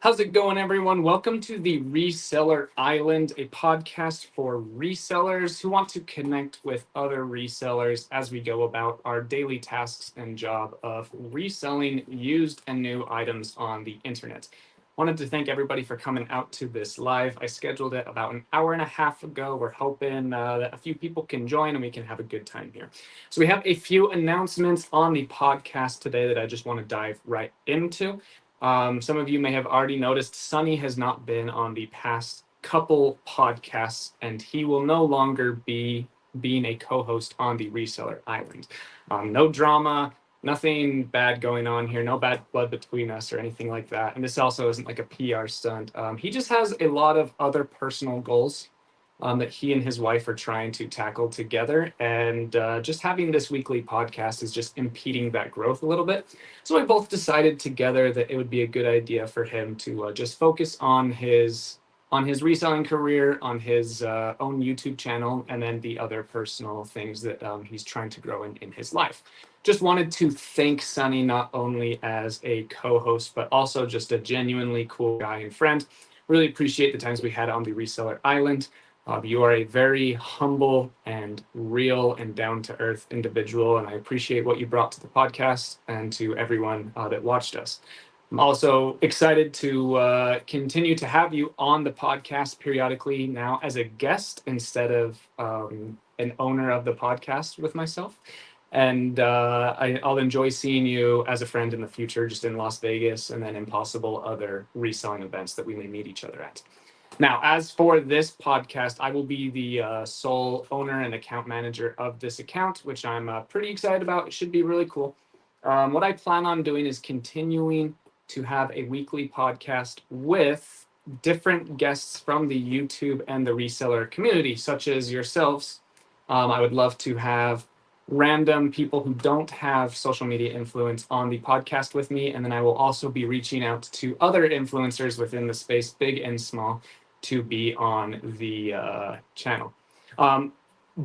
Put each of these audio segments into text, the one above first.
How's it going, everyone? Welcome to the Reseller Island, a podcast for resellers who want to connect with other resellers as we go about our daily tasks and job of reselling used and new items on the internet. Wanted to thank everybody for coming out to this live. I scheduled it about an hour and a half ago. We're hoping that a few people can join and we can have a good time here. So we have a few announcements on the podcast today that I just want to dive right into. Some of you may have already noticed Sonny has not been on the past couple podcasts, and he will no longer be being a co-host on the Reseller Island. No drama, nothing bad going on here, no bad blood between us or anything like that. And this also isn't like a PR stunt. He just has a lot of other personal goals that he and his wife are trying to tackle together. And just having this weekly podcast is just impeding that growth a little bit. So we both decided together that it would be a good idea for him to just focus on his reselling career, on his own YouTube channel, and then the other personal things that he's trying to grow in his life. Just wanted to thank Sonny not only as a co-host, but also just a genuinely cool guy and friend. Really appreciate the times we had on the Reseller Island. You are a very humble and real and down-to-earth individual, and I appreciate what you brought to the podcast and to everyone that watched us. I'm also excited to continue to have you on the podcast periodically now as a guest instead of an owner of the podcast with myself. And I'll enjoy seeing you as a friend in the future, just in Las Vegas and then in possible other reselling events that we may meet each other at. Now, as for this podcast, I will be the sole owner and account manager of this account, which I'm pretty excited about. It should be really cool. What I plan on doing is continuing to have a weekly podcast with different guests from the YouTube and the reseller community, such as yourselves. I would love to have random people who don't have social media influence on the podcast with me. And then I will also be reaching out to other influencers within the space, big and small, to be on the channel.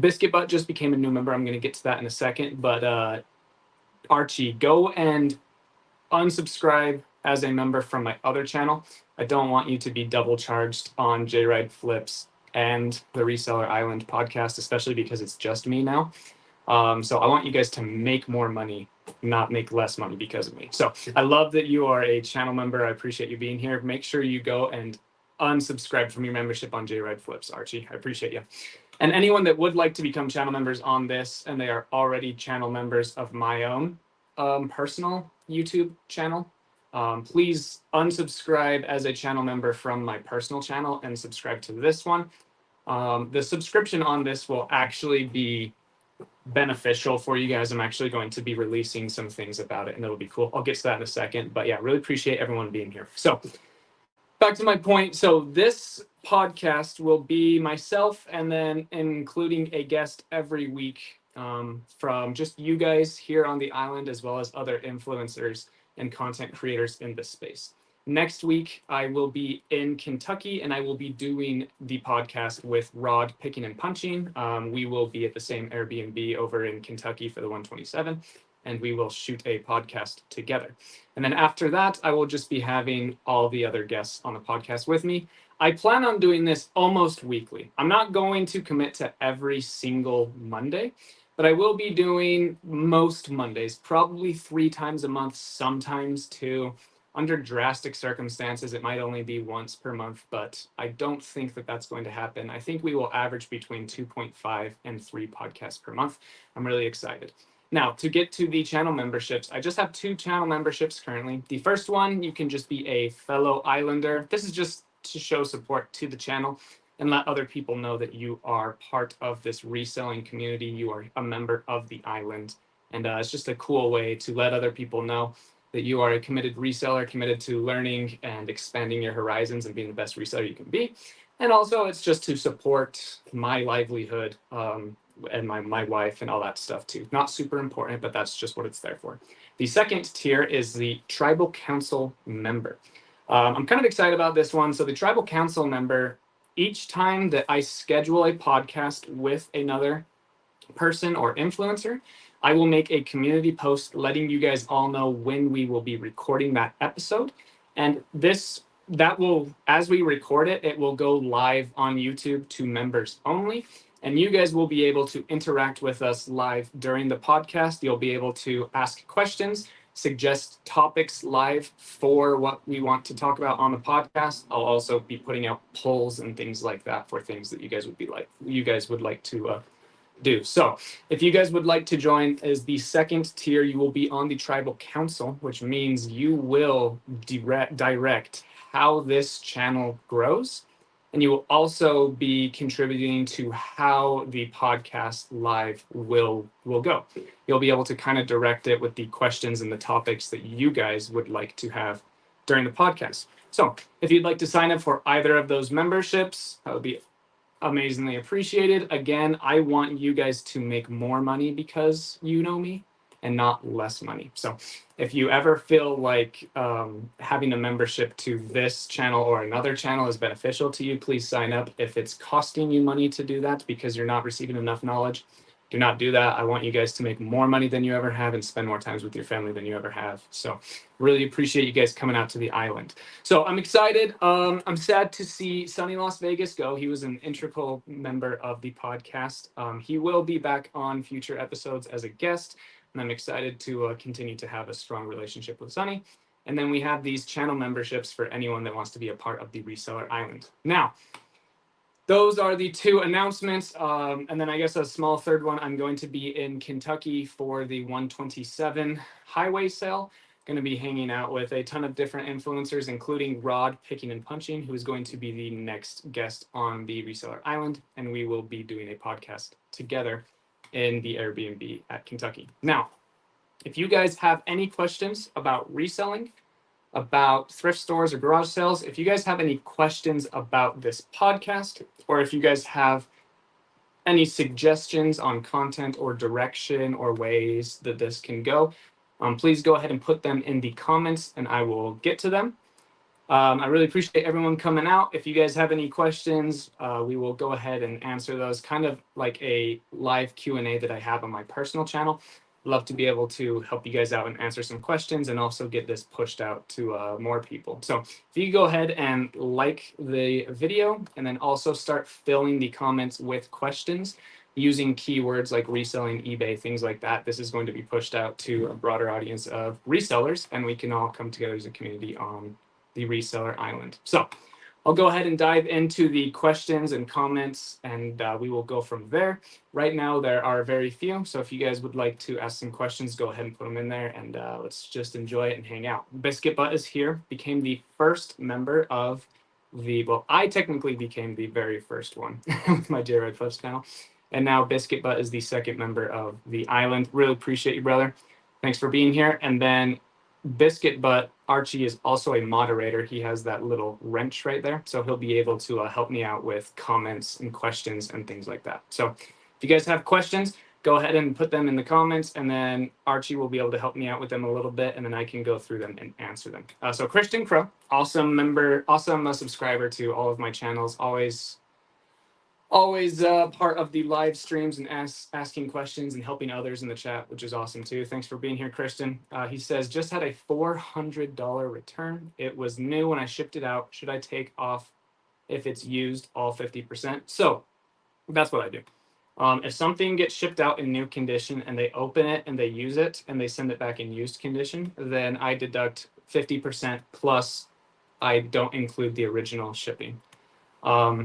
Biscuit Butt just became a new member. I'm going to get to that in a second. But Archie, go and unsubscribe as a member from my other channel. I don't want you to be double charged on J-Ride Flips and the Reseller Island podcast, especially because it's just me now. So I want you guys to make more money, not make less money because of me. So I love that you are a channel member. I appreciate you being here. Make sure you go and unsubscribe from your membership on J-Ride Flips, Archie. I appreciate you. And anyone that would like to become channel members on this, and they are already channel members of my own personal YouTube channel, please unsubscribe as a channel member from my personal channel and subscribe to this one. The subscription on this will actually be beneficial for you guys. I'm actually going to be releasing some things about it, and it'll be cool. I'll get to that in a second. But yeah, really appreciate everyone being here. So back to my point. So this podcast will be myself and then including a guest every week from just you guys here on the island, as well as other influencers and content creators in this space. Next week, I will be in Kentucky, and I will be doing the podcast with Rod Picking and Punching. We will be at the same Airbnb over in Kentucky for the 127, and we will shoot a podcast together. And then after that, I will just be having all the other guests on the podcast with me. I plan on doing this almost weekly. I'm not going to commit to every single Monday, but I will be doing most Mondays, probably 3 times a month, sometimes 2. Under drastic circumstances, it might only be once per month, but I don't think that that's going to happen. I think we will average between 2.5 and 3 podcasts per month. I'm really excited. Now, to get to the channel memberships, I just have 2 channel memberships currently. The first one, you can just be a fellow islander. This is just to show support to the channel and let other people know that you are part of this reselling community. You are a member of the island. And it's just a cool way to let other people know that you are a committed reseller, committed to learning and expanding your horizons and being the best reseller you can be. And also, it's just to support my livelihood and my wife and all that stuff too. Not super important, but that's just what it's there for. The second tier is the Tribal Council member. I'm kind of excited about this one. So the Tribal Council member, each time that I schedule a podcast with another person or influencer, I will make a community post letting you guys all know when we will be recording that episode. And this that will, as we record it, it will go live on YouTube to members only. And you guys will be able to interact with us live during the podcast. You'll be able to ask questions, suggest topics live for what we want to talk about on the podcast. I'll also be putting out polls and things like that for things that you guys would like to do. So if you guys would like to join as the second tier, you will be on the tribal council, which means you will direct how this channel grows. And you will also be contributing to how the podcast live will go. You'll be able to kind of direct it with the questions and the topics that you guys would like to have during the podcast. So if you'd like to sign up for either of those memberships, that would be amazingly appreciated. Again, I want you guys to make more money because you know me and not less money. So if you ever feel like having a membership to this channel or another channel is beneficial to you, please sign up. If it's costing you money to do that because you're not receiving enough knowledge, do not do that. I want you guys to make more money than you ever have and spend more times with your family than you ever have. So really appreciate you guys coming out to the island. So I'm excited. I'm sad to see sunny Las Vegas go. He was an integral member of the podcast. He will be back on future episodes as a guest, and I'm excited to continue to have a strong relationship with Sunny. And then we have these channel memberships for anyone that wants to be a part of the Reseller Island. Now, those are the two announcements. And then I guess a small third one, I'm going to be in Kentucky for the 127 highway sale. Going to be hanging out with a ton of different influencers, including Rod Picking and Punching, who is going to be the next guest on the Reseller Island. And we will be doing a podcast together in the Airbnb at Kentucky. Now, if you guys have any questions about reselling, about thrift stores or garage sales, if you guys have any questions about this podcast, or if you guys have any suggestions on content or direction or ways that this can go, please go ahead and put them in the comments and I will get to them. I really appreciate everyone coming out. If you guys have any questions, we will go ahead and answer those, kind of like a live Q&A that I have on my personal channel. Love to be able to help you guys out and answer some questions and also get this pushed out to more people. So if you go ahead and like the video and then also start filling the comments with questions using keywords like reselling, eBay, things like that, this is going to be pushed out to a broader audience of resellers and we can all come together as a community on the Reseller Island. So I'll go ahead and dive into the questions and comments and we will go from there. Right now, there are very few. So if you guys would like to ask some questions, go ahead and put them in there and let's just enjoy it and hang out. Biscuit Butt is here, became the first member of the, well, I technically became the very first one with my J Red Flips channel. And now Biscuit Butt is the second member of the island. Really appreciate you, brother. Thanks for being here. And then Biscuit Butt, Archie is also a moderator. He has that little wrench right there. So he'll be able to help me out with comments and questions and things like that. So if you guys have questions, go ahead and put them in the comments and then Archie will be able to help me out with them a little bit and then I can go through them and answer them. So Christian Crow, awesome member, awesome subscriber to all of my channels. Always part of the live streams and asking questions and helping others in the chat, which is awesome too. Thanks for being here, Christian. He says, just had a $400 return. It was new when I shipped it out. Should I take off if it's used all 50%? So that's what I do. If something gets shipped out in new condition and they open it and they use it and they send it back in used condition, then I deduct 50% plus I don't include the original shipping.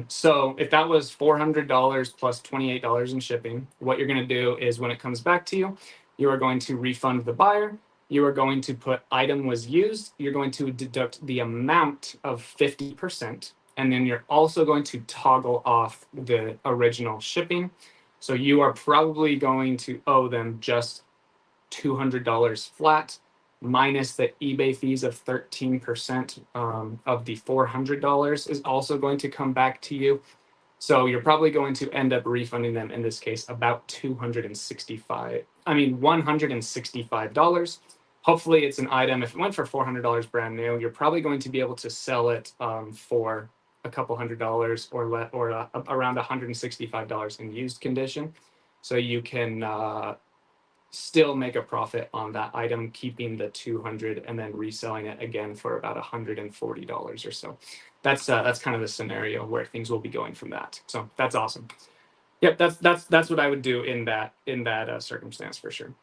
So if that was $400 plus $28 in shipping, what you're going to do is when it comes back to you, you are going to refund the buyer. You are going to put item was used. You're going to deduct the amount of 50%. And then you're also going to toggle off the original shipping. So you are probably going to owe them just $200 flat minus the eBay fees of 13% of the $400 is also going to come back to you. So you're probably going to end up refunding them, in this case, about $165. Hopefully it's an item. If it went for $400 brand new, you're probably going to be able to sell it for a couple $100 or around $165 in used condition. So you can still make a profit on that item, keeping the 200 and then reselling it again for about $140 or so. That's kind of the scenario where things will be going from that. So that's awesome. Yep, that's what I would do in that circumstance for sure.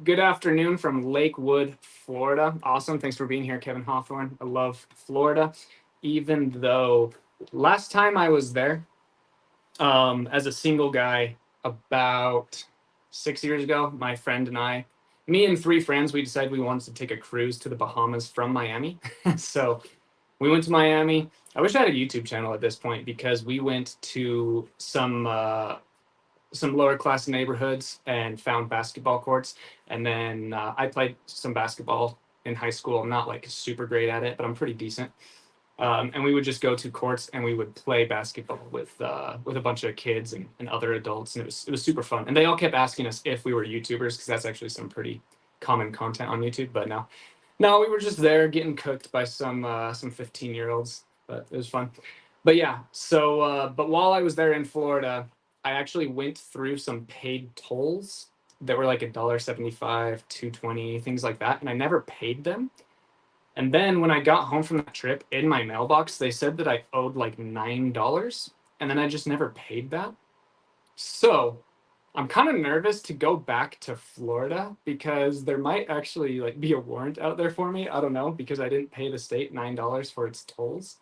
Good afternoon from Lakewood, Florida. Awesome. Thanks for being here, Kevin Hawthorne. I love Florida, even though last time I was there, as a single guy about 6 years ago, my friend and I, me and 3 friends, we decided we wanted to take a cruise to the Bahamas from Miami. So we went to Miami. I wish I had a YouTube channel at this point, because we went to some lower class neighborhoods and found basketball courts. And then I played some basketball in high school. I'm not like super great at it, but I'm pretty decent. And we would just go to courts and we would play basketball with a bunch of kids and other adults, and it was super fun. And they all kept asking us if we were YouTubers, because that's actually some pretty common content on YouTube. But no, we were just there getting cooked by some 15-year-olds, but it was fun. But yeah, so but while I was there in Florida, I actually went through some paid tolls that were like $1.75, $2.20, things like that, and I never paid them. And then when I got home from that trip, in my mailbox, they said that I owed like $9, and then I just never paid that. So I'm kind of nervous to go back to Florida, because there might actually like be a warrant out there for me. I don't know, because I didn't pay the state $9 for its tolls.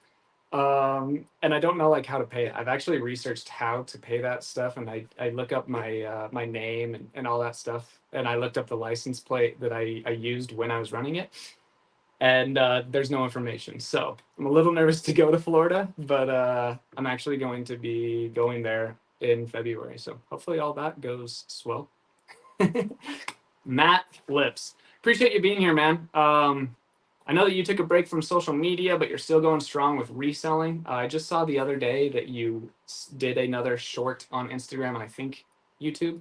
And I don't know like how to pay it. I've actually researched how to pay that stuff, and I look up my my name and all that stuff, and I looked up the license plate that I used when I was running it, and there's no information. So I'm a little nervous to go to Florida, but I'm actually going to be going there in February. So hopefully all that goes swell. Matt Flips, appreciate you being here, man. I know that you took a break from social media, but you're still going strong with reselling. I just saw the other day that you did another short on Instagram and I think YouTube.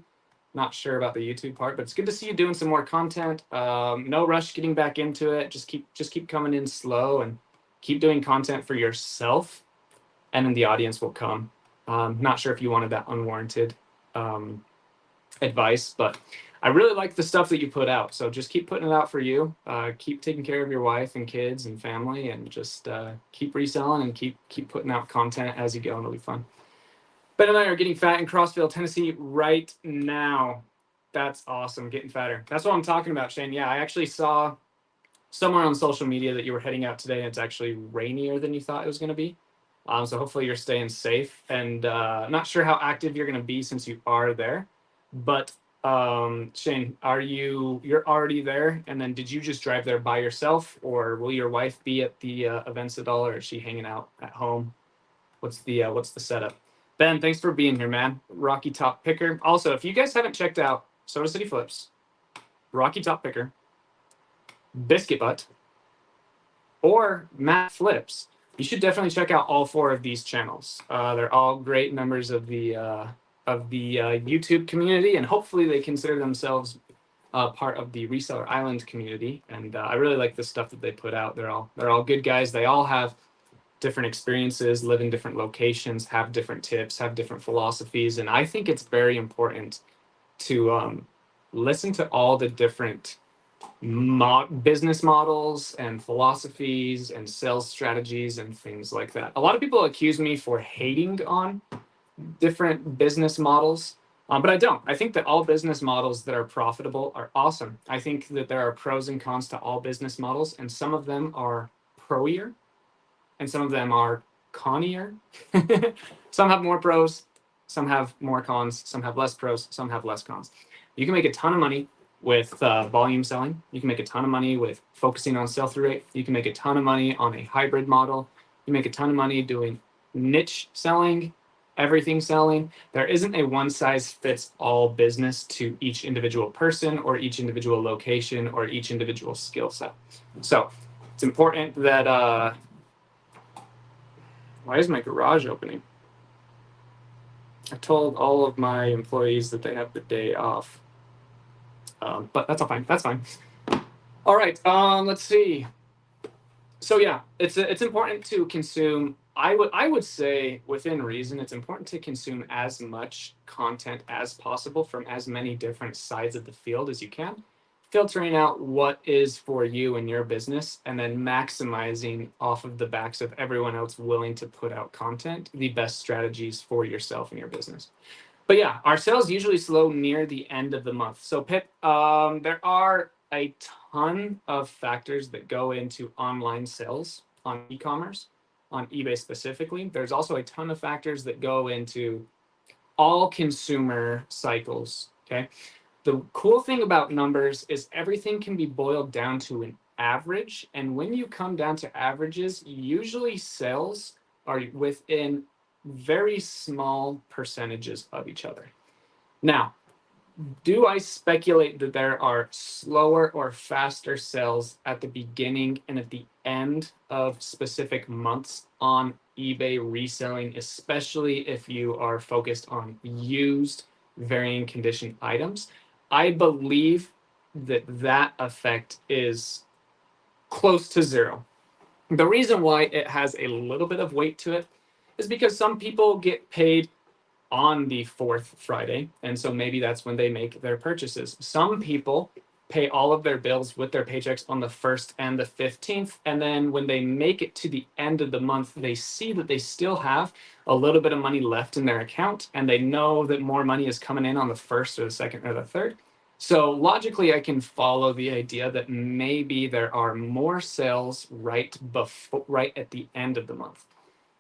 Not sure about the YouTube part, but it's good to see you doing some more content. No rush getting back into it. Just keep coming in slow and keep doing content for yourself, and then the audience will come. Not sure if you wanted that unwarranted advice, but I really like the stuff that you put out. So just keep putting it out for you. Keep taking care of your wife and kids and family, and just keep reselling and keep putting out content as you go, and it'll be fun. Ben and I are getting fat in Crossville, Tennessee right now. That's awesome, getting fatter. That's what I'm talking about, Shane. Yeah, I actually saw somewhere on social media that you were heading out today, and it's actually rainier than you thought it was going to be. So hopefully you're staying safe, and I'm not sure how active you're going to be since you are there. But Shane, you're already there, and then did you just drive there by yourself, or will your wife be at the events at all, or is she hanging out at home? What's the setup? Ben, thanks for being here, man. Rocky Top Picker. Also, if you guys haven't checked out Soda City Flips, Rocky Top Picker, Biscuit Butt, or Matt Flips, you should definitely check out all 4 of these channels. They're all great members of the YouTube community, and hopefully they consider themselves part of the Reseller Island community. And I really like the stuff that they put out. They're all good guys. They all have different experiences, live in different locations, have different tips, have different philosophies. And I think it's very important to listen to all the different business models and philosophies and sales strategies and things like that. A lot of people accuse me for hating on different business models, but I don't. I think that all business models that are profitable are awesome. I think that there are pros and cons to all business models, and some of them are pro-ier and some of them are connier. Some have more pros, some have more cons, some have less pros, some have less cons. You can make a ton of money with volume selling. You can make a ton of money with focusing on sell-through rate. You can make a ton of money on a hybrid model. You make a ton of money doing niche selling, everything selling. There isn't a one-size-fits-all business to each individual person or each individual location or each individual skill set. So it's important that why is my garage opening? I told all of my employees that they have the day off. But that's all fine. That's fine. All right. Let's see. So yeah, it's important to consume I would say within reason, it's important to consume as much content as possible from as many different sides of the field as you can, filtering out what is for you and your business, and then maximizing off of the backs of everyone else willing to put out content, the best strategies for yourself and your business. But yeah, our sales usually slow near the end of the month. So Pip, there are a ton of factors that go into online sales on e-commerce, on eBay specifically. There's also a ton of factors that go into all consumer cycles. Okay. The cool thing about numbers is everything can be boiled down to an average. And when you come down to averages, usually sales are within very small percentages of each other. Now, do I speculate that there are slower or faster sales at the beginning and at the end of specific months on eBay reselling, especially if you are focused on used varying condition items? I believe that that effect is close to zero. The reason why it has a little bit of weight to it is because some people get paid on the fourth Friday. And so maybe that's when they make their purchases. Some people pay all of their bills with their paychecks on the 1st and the 15th. And then when they make it to the end of the month, they see that they still have a little bit of money left in their account. And they know that more money is coming in on the 1st or the 2nd or the 3rd. So logically, I can follow the idea that maybe there are more sales right at the end of the month.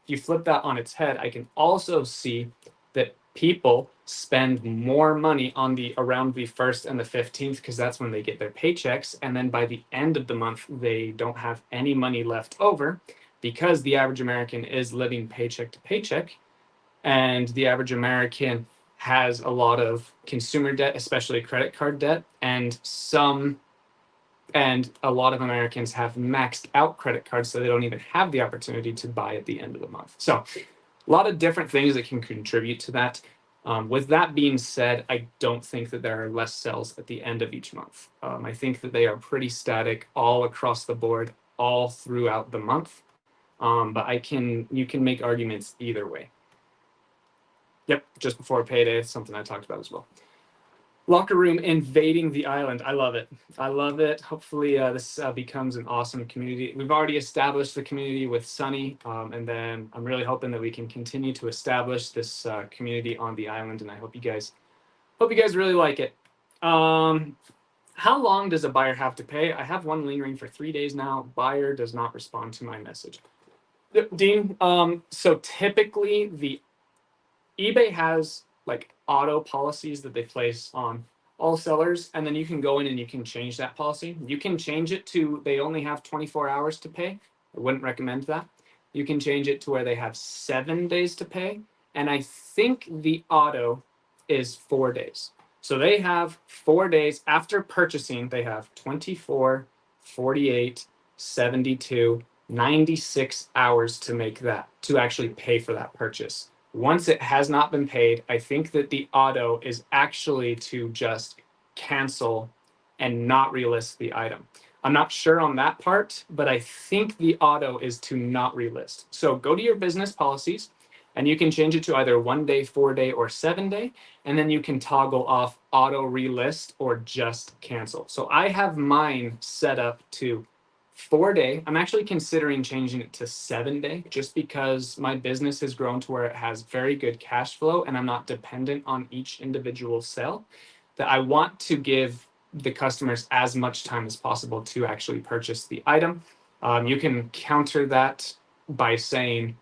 If you flip that on its head, I can also see that people spend more money on the around the 1st and the 15th because that's when they get their paychecks, and then by the end of the month they don't have any money left over because the average American is living paycheck to paycheck, and the average American has a lot of consumer debt, especially credit card debt, and a lot of Americans have maxed out credit cards, so they don't even have the opportunity to buy at the end of the month. So a lot of different things that can contribute to that. With that being said, I don't think that there are less sales at the end of each month. I think that they are pretty static all across the board, all throughout the month. But you can make arguments either way. Yep, just before payday, it's something I talked about as well. Locker room invading the island. I love it. I love it. Hopefully this becomes an awesome community. We've already established the community with Sunny, and then I'm really hoping that we can continue to establish this community on the island, and I hope you guys really like it. How long does a buyer have to pay? I have one lingering for 3 days now. Buyer does not respond to my message. Dean, so typically the eBay has like auto policies that they place on all sellers, and then you can go in and you can change that policy. You can change it to they only have 24 hours to pay. I wouldn't recommend that. You can change it to where they have 7 days to pay, and I think the auto is 4 days. So they have 4 days after purchasing. They have 24, 48, 72, 96 hours to actually pay for that purchase. Once it has not been paid, I think that the auto is actually to just cancel and not relist the item. I'm not sure on that part, but I think the auto is to not relist. So go to your business policies and you can change it to either 1 day, 4 day, or 7 day. And then you can toggle off auto relist or just cancel. So I have mine set up to 4 day. I'm actually considering changing it to 7 day just because my business has grown to where it has very good cash flow and I'm not dependent on each individual sale, that I want to give the customers as much time as possible to actually purchase the item. You can counter that by saying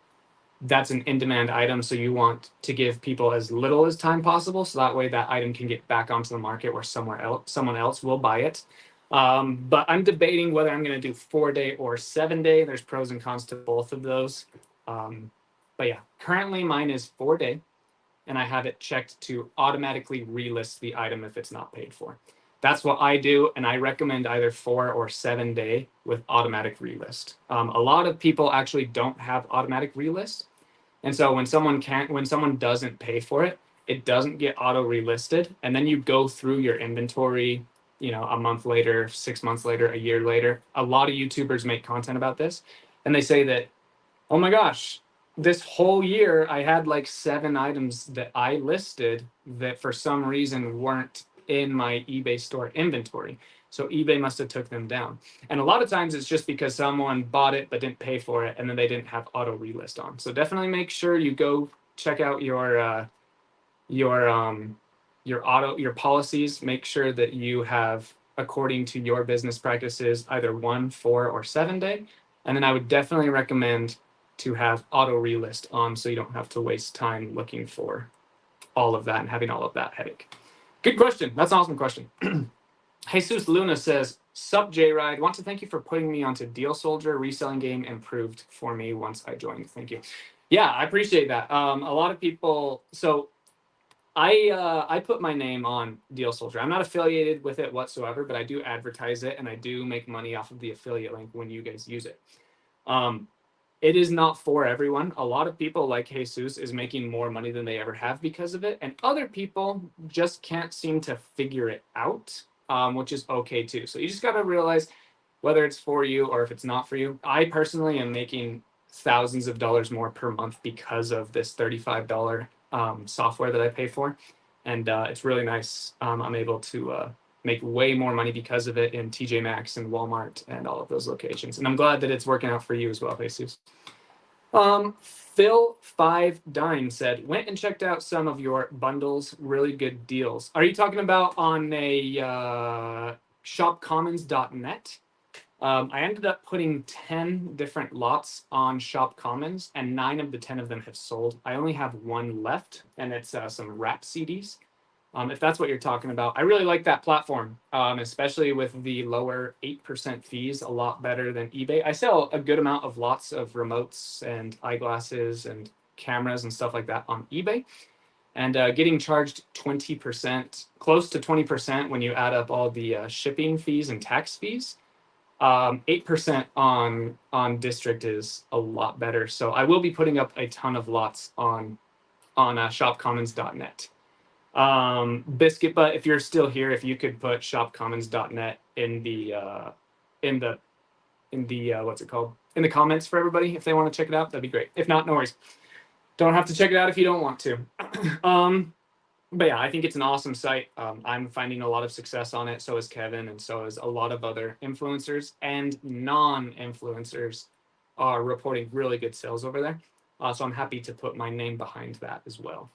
that's an in-demand item, so you want to give people as little as time possible, so that way that item can get back onto the market where someone else will buy it. But I'm debating whether I'm going to do 4 day or 7 day. There's pros and cons to both of those. But yeah, currently mine is 4 day, and I have it checked to automatically relist the item if it's not paid for. That's what I do, and I recommend either 4 or 7 day with automatic relist. A lot of people actually don't have automatic relist, and so when someone doesn't pay for it, it doesn't get auto relisted, and then you go through your inventory, a month later, 6 months later, a year later. A lot of YouTubers make content about this, and they say that, oh my gosh, this whole year I had like 7 items that I listed that for some reason weren't in my eBay store inventory. So eBay must have took them down. And a lot of times it's just because someone bought it but didn't pay for it, and then they didn't have auto relist on. So definitely make sure you go check out your policies. Make sure that you have, according to your business practices, either 1, 4, or 7 day. And then I would definitely recommend to have auto relist on, so you don't have to waste time looking for all of that and having all of that headache. Good question. That's an awesome question. Jesus Luna says, "Sup, J-Ride. Want to thank you for putting me onto Deal Soldier. Reselling game improved for me once I joined. Thank you." Yeah, I appreciate that. A lot of people. So I put my name on Deal Soldier. I'm not affiliated with it whatsoever, but I do advertise it, and I do make money off of the affiliate link when you guys use it. It is not for everyone. A lot of people, like Jesus, is making more money than they ever have because of it, and other people just can't seem to figure it out, which is okay too. So you just got to realize whether it's for you or if it's not for you. I personally am making thousands of dollars more per month because of this $35 software that I pay for, and it's really nice. I'm able to make way more money because of it in TJ Maxx and Walmart and all of those locations. And I'm glad that it's working out for you as well, Jesus. Phil5Dime said, "Went and checked out some of your bundles, really good deals." Are you talking about on a shopcommons.net? I ended up putting 10 different lots on Shop Commons, and 9 of the 10 of them have sold. I only have 1 left, and it's some rap CDs. If that's what you're talking about, I really like that platform, especially with the lower 8% fees, a lot better than eBay. I sell a good amount of lots of remotes and eyeglasses and cameras and stuff like that on eBay, and getting charged 20%, close to 20% when you add up all the shipping fees and tax fees. 8% on District is a lot better. So I will be putting up a ton of lots on shopcommons.net. Biscuit Butt, if you're still here, if you could put shopcommons.net in the what's it called, in the comments for everybody if they want to check it out, that'd be great. If not, no worries. Don't have to check it out if you don't want to. But yeah, I think it's an awesome site. I'm finding a lot of success on it. So is Kevin, and so is a lot of other influencers, and non-influencers are reporting really good sales over there. So I'm happy to put my name behind that as well.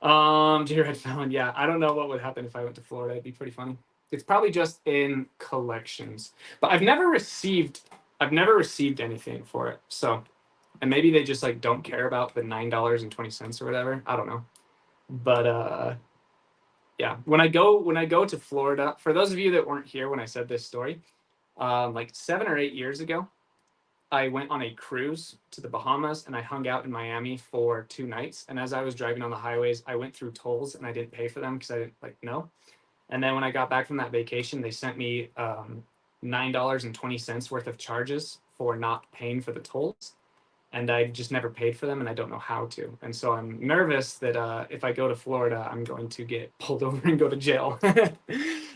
J-Red Fallon, yeah, I don't know what would happen if I went to Florida. It'd be pretty funny. It's probably just in collections, but I've never received anything for it. So, and maybe they just like don't care about the $9.20 or whatever. I don't know. But yeah, when I go to Florida, for those of you that weren't here when I said this story, like 7 or 8 years ago, I went on a cruise to the Bahamas, and I hung out in Miami for 2 nights. And as I was driving on the highways, I went through tolls, and I didn't pay for them because I didn't know. And then when I got back from that vacation, they sent me $9.20 worth of charges for not paying for the tolls. And I just never paid for them, and I don't know how to. And so I'm nervous that if I go to Florida, I'm going to get pulled over and go to jail.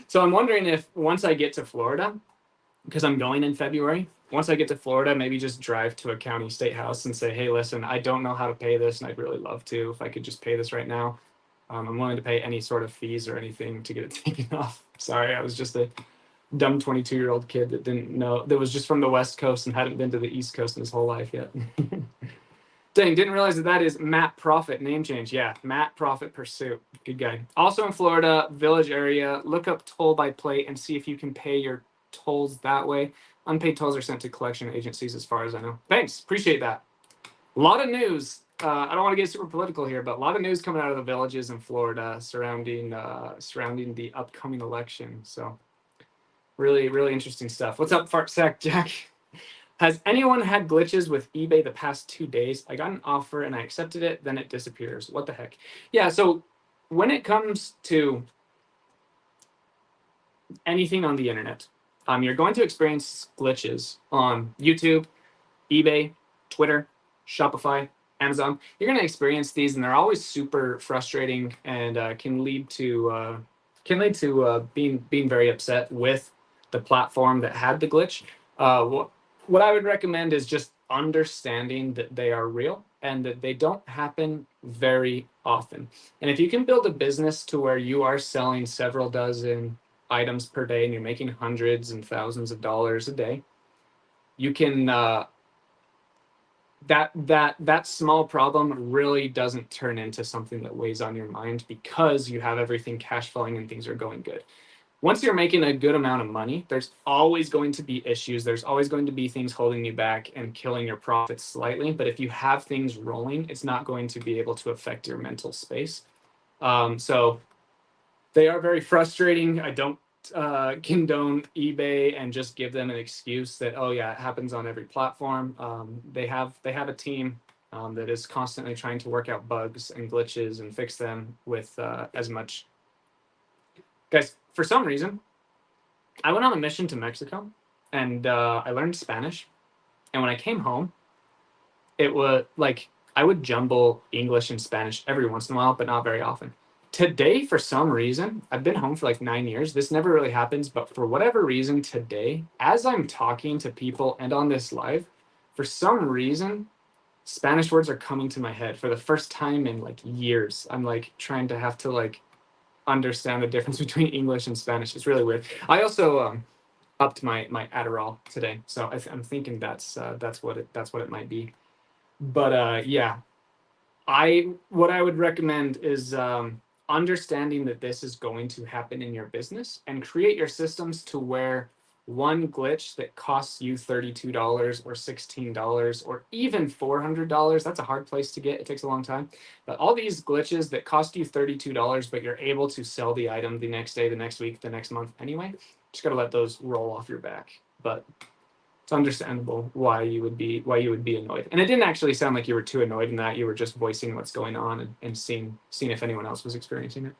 So I'm wondering if once I get to Florida, because I'm going in February, once I get to Florida, maybe just drive to a county state house and say, "Hey, listen, I don't know how to pay this, and I'd really love to. If I could just pay this right now, I'm willing to pay any sort of fees or anything to get it taken off. Sorry, I was just a dumb 22-year-old kid that didn't know, that was just from the West Coast and hadn't been to the East Coast in his whole life yet." Dang, didn't realize that is Matt Profit, name change. Yeah, Matt Profit Pursuit. Good guy. Also in Florida, Village area, look up toll by plate and see if you can pay your tolls that way. Unpaid tolls are sent to collection agencies as far as I know. Thanks, appreciate that. A lot of news. I don't want to get super political here, but a lot of news coming out of the villages in Florida surrounding the upcoming election. So really, really interesting stuff. What's up, Fart Sack Jack? Has anyone had glitches with eBay the past 2 days? I got an offer and I accepted it, then it disappears. What the heck? Yeah, so when it comes to anything on the internet, you're going to experience glitches on YouTube, eBay, Twitter, Shopify, Amazon. You're going to experience these, and they're always super frustrating and can lead to being very upset with the platform that had the glitch. What I would recommend is just understanding that they are real and that they don't happen very often. And if you can build a business to where you are selling several dozen items per day and you're making hundreds and thousands of dollars a day, you can that small problem really doesn't turn into something that weighs on your mind because you have everything cash flowing and things are going good. Once you're making a good amount of money, there's always going to be issues. There's always going to be things holding you back and killing your profits slightly. But if you have things rolling, it's not going to be able to affect your mental space. So they are very frustrating. I don't condone eBay and just give them an excuse that, oh yeah, it happens on every platform. They have a team that is constantly trying to work out bugs and glitches and fix them with as much. Guys, for some reason, I went on a mission to Mexico and I learned Spanish. And when I came home, it was like I would jumble English and Spanish every once in a while, but not very often. Today, for some reason, I've been home for like 9 years. This never really happens, but for whatever reason today, as I'm talking to people and on this live, for some reason, Spanish words are coming to my head for the first time in like years. I'm like trying to have to like understand the difference between English and Spanish. It's really weird. I also upped my Adderall today, so I'm thinking that's what it might be. But yeah, what I would recommend is understanding that this is going to happen in your business and create your systems to where one glitch that costs you $32 or $16 or even $400, that's a hard place to get. It takes a long time. But all these glitches that cost you $32, but you're able to sell the item the next day, the next week, the next month anyway, just got to let those roll off your back. But it's understandable why you would be annoyed. And it didn't actually sound like you were too annoyed in that. You were just voicing what's going on and seeing if anyone else was experiencing it.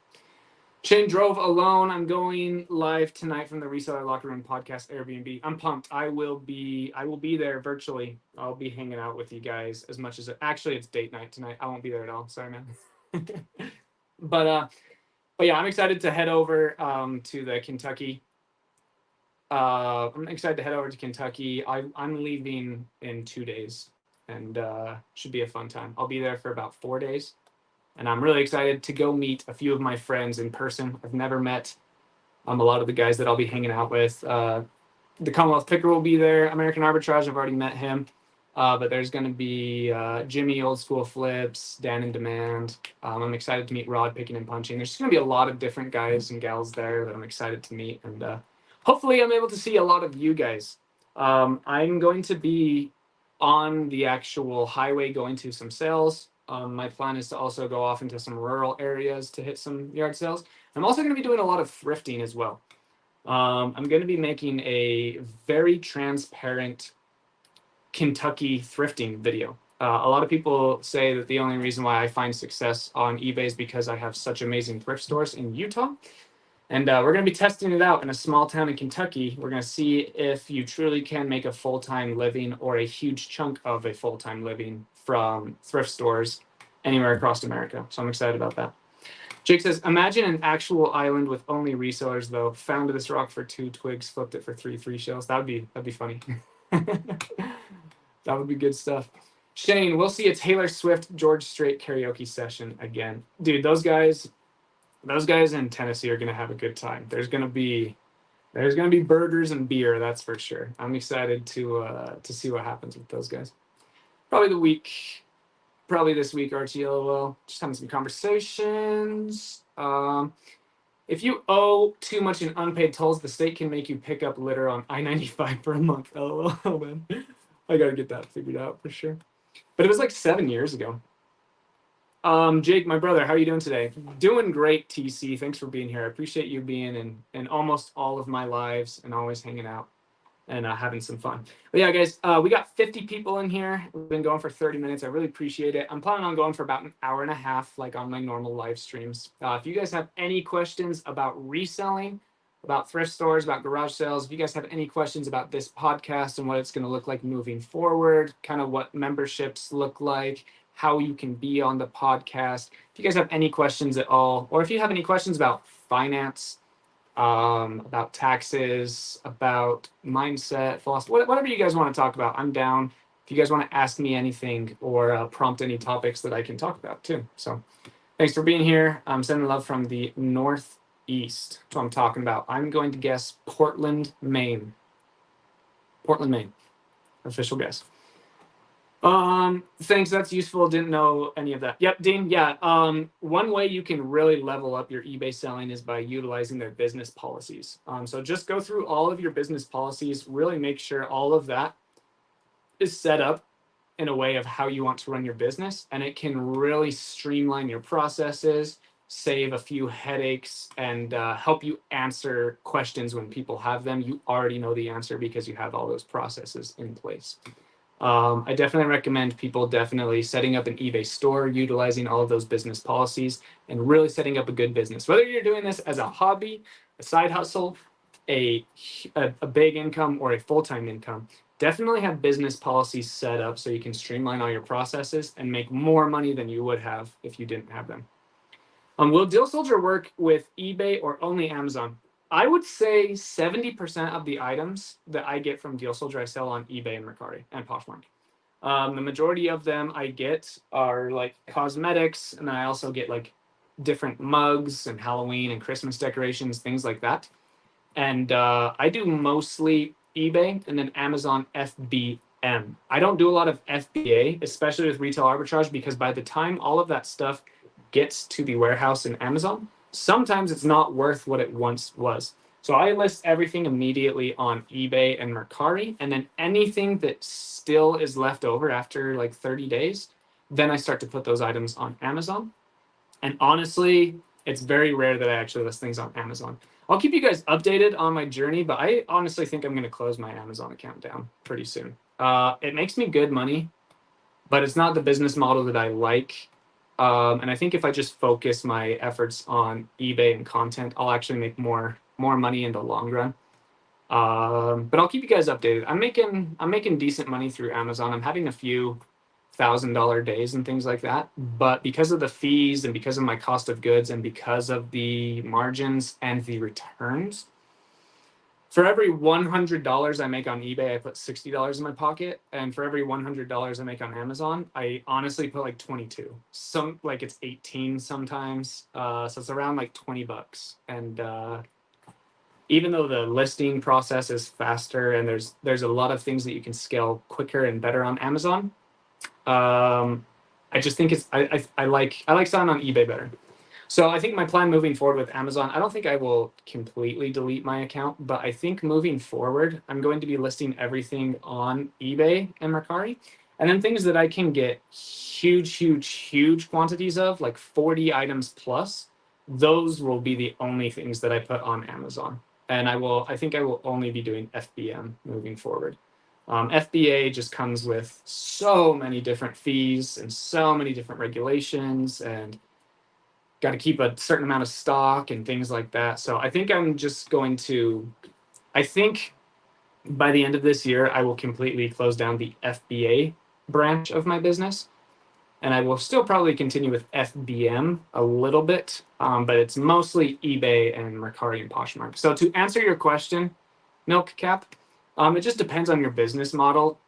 Shane drove alone. I'm going live tonight from the Reseller Locker Room podcast Airbnb. I'm pumped. I will be there virtually. I'll be hanging out with you guys as much as actually it's date night tonight. I won't be there at all. Sorry, man. But yeah, I'm excited to head over to the Kentucky. I'm excited to head over to Kentucky. I'm leaving in 2 days, and should be a fun time. I'll be there for about 4 days, and I'm really excited to go meet a few of my friends in person. I've never met a lot of the guys that I'll be hanging out with. The Commonwealth Picker will be there. American Arbitrage, I've already met him. But there's going to be Jimmy, Old School Flips, Dan in Demand. I'm excited to meet Rod, Picking and Punching. There's just going to be a lot of different guys and gals there that I'm excited to meet, and hopefully I'm able to see a lot of you guys. I'm going to be on the actual highway going to some sales. My plan is to also go off into some rural areas to hit some yard sales. I'm also going to be doing a lot of thrifting as well. I'm going to be making a very transparent Kentucky thrifting video. A lot of people say that the only reason why I find success on eBay is because I have such amazing thrift stores in Utah. And we're going to be testing it out in a small town in Kentucky. We're going to see if you truly can make a full-time living or a huge chunk of a full-time living from thrift stores anywhere across America. So I'm excited about that. Jake says, imagine an actual island with only resellers, though. Found this rock for 2 twigs, flipped it for 3 shells. That'd be funny. That would be good stuff. Shane, we'll see a Taylor Swift, George Strait karaoke session again. Dude, those guys in Tennessee are gonna have a good time. There's gonna be burgers and beer, that's for sure. I'm excited to see what happens with those guys. Probably this week, RTLOL. Just having some conversations. If you owe too much in unpaid tolls, the state can make you pick up litter on I-95 for a month. LOL, man. I gotta get that figured out for sure. But it was like 7 years ago. Jake, my brother, how are you doing today? Doing great, TC. Thanks for being here. I appreciate you being in almost all of my lives and always hanging out and having some fun. But yeah, guys, we got 50 people in here. We've been going for 30 minutes. I really appreciate it. I'm planning on going for about an hour and a half, like on my normal live streams. If you guys have any questions about reselling, about thrift stores, about garage sales, if you guys have any questions about this podcast and what it's going to look like moving forward, kind of what memberships look like, how you can be on the podcast. If you guys have any questions at all, or if you have any questions about finance, about taxes, about mindset, philosophy, whatever you guys want to talk about, I'm down. if you guys want to ask me anything or prompt any topics that I can talk about too. So thanks for being here. I'm sending love from the Northeast. That's what I'm talking about. I'm going to guess Portland, Maine. Portland, Maine. Official guess. Thanks. That's useful. Didn't know any of that. Yep, Dean. Yeah. One way you can really level up your eBay selling is by utilizing their business policies. So just go through all of your business policies, really make sure all of that is set up in a way of how you want to run your business, and it can really streamline your processes, save a few headaches, and help you answer questions when people have them. You already know the answer because you have all those processes in place. I definitely recommend people definitely setting up an eBay store, utilizing all of those business policies, and really setting up a good business. Whether you're doing this as a hobby, a side hustle, a big income, or a full-time income, definitely have business policies set up so you can streamline all your processes and make more money than you would have if you didn't have them. Will Deal Soldier work with eBay or only Amazon? I would say 70% of the items that I get from Deal Soldier I sell on eBay and Mercari and Poshmark. The majority of them I get are like cosmetics, and then I also get like different mugs and Halloween and Christmas decorations, things like that. And I do mostly eBay and then Amazon FBM. I don't do a lot of FBA, especially with retail arbitrage, because by the time all of that stuff gets to the warehouse in Amazon, sometimes it's not worth what it once was. So I list everything immediately on eBay and Mercari, and then anything that still is left over after like 30 days, then I start to put those items on Amazon. And honestly, it's very rare that I actually list things on Amazon. I'll keep you guys updated on my journey, but I honestly think I'm going to close my Amazon account down pretty soon. It makes me good money, but it's not the business model that I like. And I think if I just focus my efforts on eBay and content, I'll actually make more money in the long run. But I'll keep you guys updated. I'm making decent money through Amazon. I'm having a few $1,000 days and things like that. But because of the fees and because of my cost of goods and because of the margins and the returns, for every $100 I make on eBay, I put $60 in my pocket, and for every $100 I make on Amazon, I honestly put like 22. Some like it's 18 sometimes, so it's around like $20. And even though the listing process is faster and there's a lot of things that you can scale quicker and better on Amazon, I just think I like selling on eBay better. So I think my plan moving forward with Amazon, I don't think I will completely delete my account, but I think moving forward, I'm going to be listing everything on eBay and Mercari. And then things that I can get huge quantities of, like 40 items plus, those will be the only things that I put on Amazon. And I think I will only be doing FBM moving forward. FBA just comes with so many different fees and so many different regulations, and got to keep a certain amount of stock and things like that. So I think I'm just going to, I think by the end of this year, I will completely close down the FBA branch of my business. And I will still probably continue with FBM a little bit, but it's mostly eBay and Mercari and Poshmark. So to answer your question, Milk Cap, it just depends on your business model.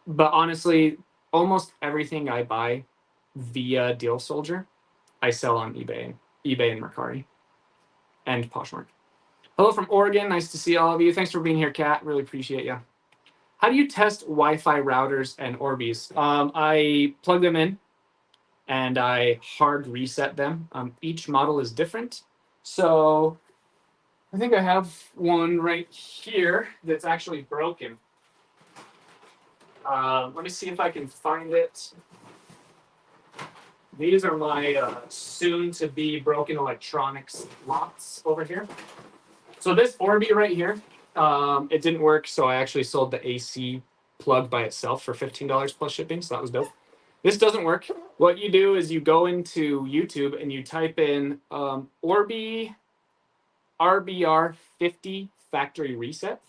But honestly, almost everything I buy via Deal Soldier, I sell on eBay and Mercari and Poshmark. Hello from Oregon. Nice to see all of you. Thanks for being here, Kat. Really appreciate you. How do you test Wi-Fi routers and Orbeez? I plug them in and I hard reset them. Each model is different. So I think I have one right here that's actually broken. Let me see if I can find it. These are my soon-to-be broken electronics lots over here. So this Orbi right here, it didn't work, so I actually sold the AC plug by itself for $15 plus shipping, so that was dope. This doesn't work. What you do is you go into YouTube and you type in Orbi RBR50 factory reset.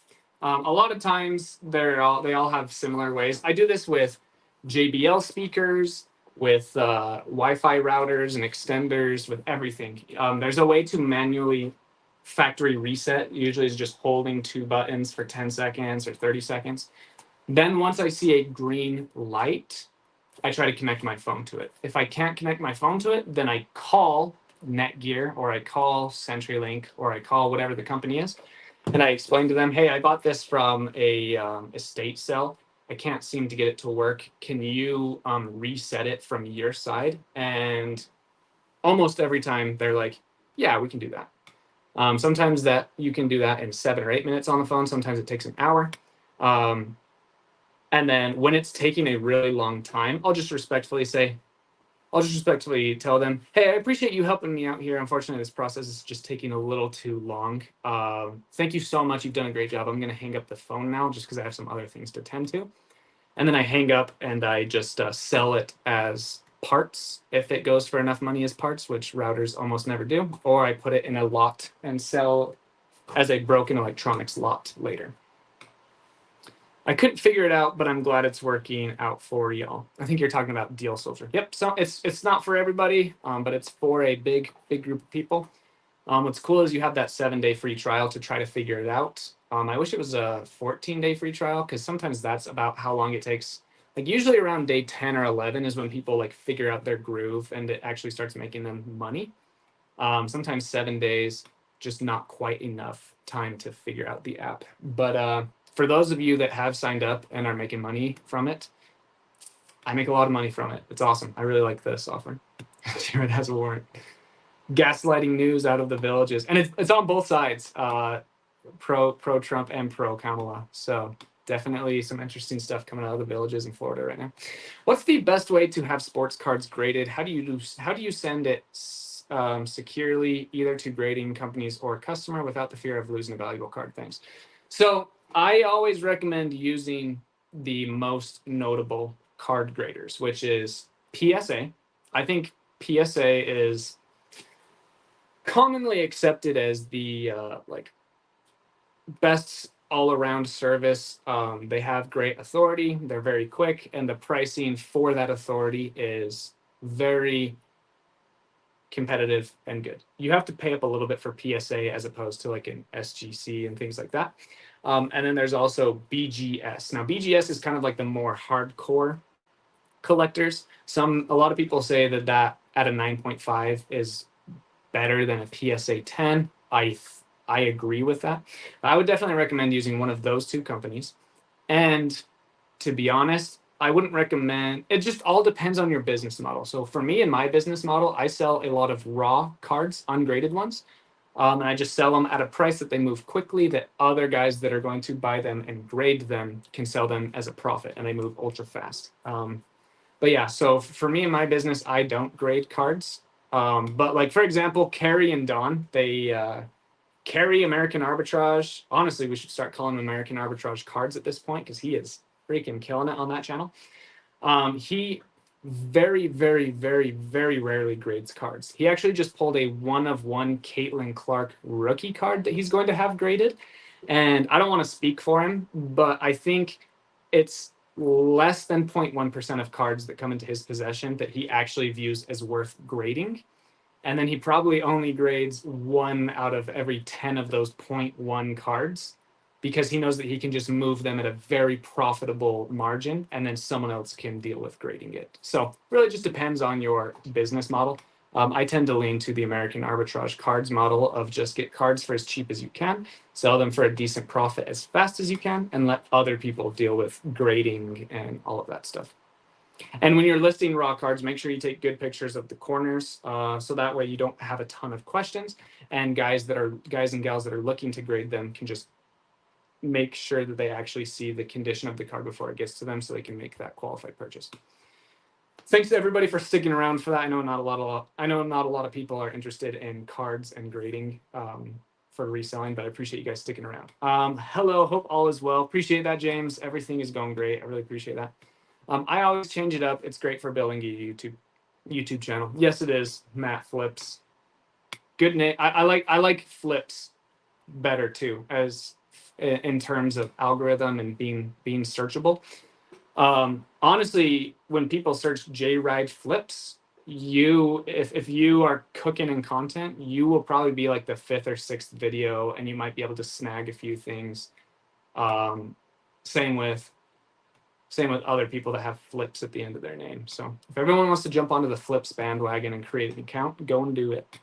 A lot of times they all have similar ways. I do this with JBL speakers, with Wi-Fi routers and extenders, with everything. There's a way to manually factory reset. Usually it's just holding two buttons for 10 seconds or 30 seconds. Then once I see a green light, I try to connect my phone to it. If I can't connect my phone to it, then I call Netgear, or I call CenturyLink, or I call whatever the company is, and I explain to them, hey, I bought this from a estate sale. I can't seem to get it to work. Can you reset it from your side? And almost every time they're like, yeah, we can do that. Sometimes that you can do that in 7 or 8 minutes on the phone. Sometimes it takes an hour. And then when it's taking a really long time, I'll just respectfully tell them, hey, I appreciate you helping me out here. Unfortunately, this process is just taking a little too long. Thank you so much. You've done a great job. I'm going to hang up the phone now just because I have some other things to tend to. And then I hang up and I just sell it as parts if it goes for enough money as parts, which routers almost never do. Or I put it in a lot and sell as a broken electronics lot later. I couldn't figure it out, but I'm glad it's working out for y'all. I think you're talking about Deal Soldier. Yep. So it's not for everybody, but it's for a big group of people. What's cool is you have that 7-day free trial to try to figure it out. I wish it was a 14-day free trial, because sometimes that's about how long it takes. Like usually around day 10 or 11 is when people like figure out their groove and it actually starts making them money. Sometimes 7 days, just not quite enough time to figure out the app. But for those of you that have signed up and are making money from it, I make a lot of money from it. It's awesome. I really like this offering. Jared has a warrant. Gaslighting news out of the villages, and it's on both sides, pro Trump and pro Kamala. So definitely some interesting stuff coming out of the villages in Florida right now. What's the best way to have sports cards graded? How do you send it securely, either to grading companies or customer, without the fear of losing a valuable card? Thanks. So I always recommend using the most notable card graders, which is PSA. I think PSA is commonly accepted as the like best all-around service. They have great authority, they're very quick, and the pricing for that authority is very competitive and good. You have to pay up a little bit for PSA as opposed to like an SGC and things like that. And then there's also BGS. Now BGS is kind of like the more hardcore collectors. A lot of people say that at a 9.5 is better than a PSA 10. I agree with that. I would definitely recommend using one of those two companies. And to be honest, I wouldn't recommend, it just all depends on your business model. So for me, in my business model, I sell a lot of raw cards, ungraded ones. And I just sell them at a price that they move quickly, that other guys that are going to buy them and grade them can sell them as a profit, and they move ultra fast. But yeah, so for me in my business, I don't grade cards. But like, for example, Carrie and Don, they Carrie American Arbitrage. Honestly, we should start calling them American Arbitrage Cards at this point, because he is freaking killing it on that channel. He very, very, very, very rarely grades cards. He actually just pulled a 1-of-1 Caitlin Clark rookie card that he's going to have graded. And I don't want to speak for him, but I think it's less than 0.1% of cards that come into his possession that he actually views as worth grading. And then he probably only grades 1 out of every 10 of those 0.1 cards, because he knows that he can just move them at a very profitable margin, and then someone else can deal with grading it. So really just depends on your business model. I tend to lean to the American Arbitrage Cards model of just get cards for as cheap as you can, sell them for a decent profit as fast as you can, and let other people deal with grading and all of that stuff. And when you're listing raw cards, make sure you take good pictures of the corners, so that way you don't have a ton of questions, and guys and gals that are looking to grade them can just make sure that they actually see the condition of the card before it gets to them, so they can make that qualified purchase. Thanks to everybody for sticking around for that. I know not a lot of people are interested in cards and grading for reselling, but I appreciate you guys sticking around. Hello, hope all is well. Appreciate that, James. Everything is going great. I really appreciate that. I always change it up. It's great for building a YouTube channel. Yes, it is. Matt Flips. Good name. I like Flips better too, as in terms of algorithm and being searchable. Honestly, when people search J-Ride Flips, if you are cooking in content, you will probably be like the 5th or 6th video, and you might be able to snag a few things. Same with Same with other people that have flips at the end of their name. So if everyone wants to jump onto the flips bandwagon and create an account, go and do it.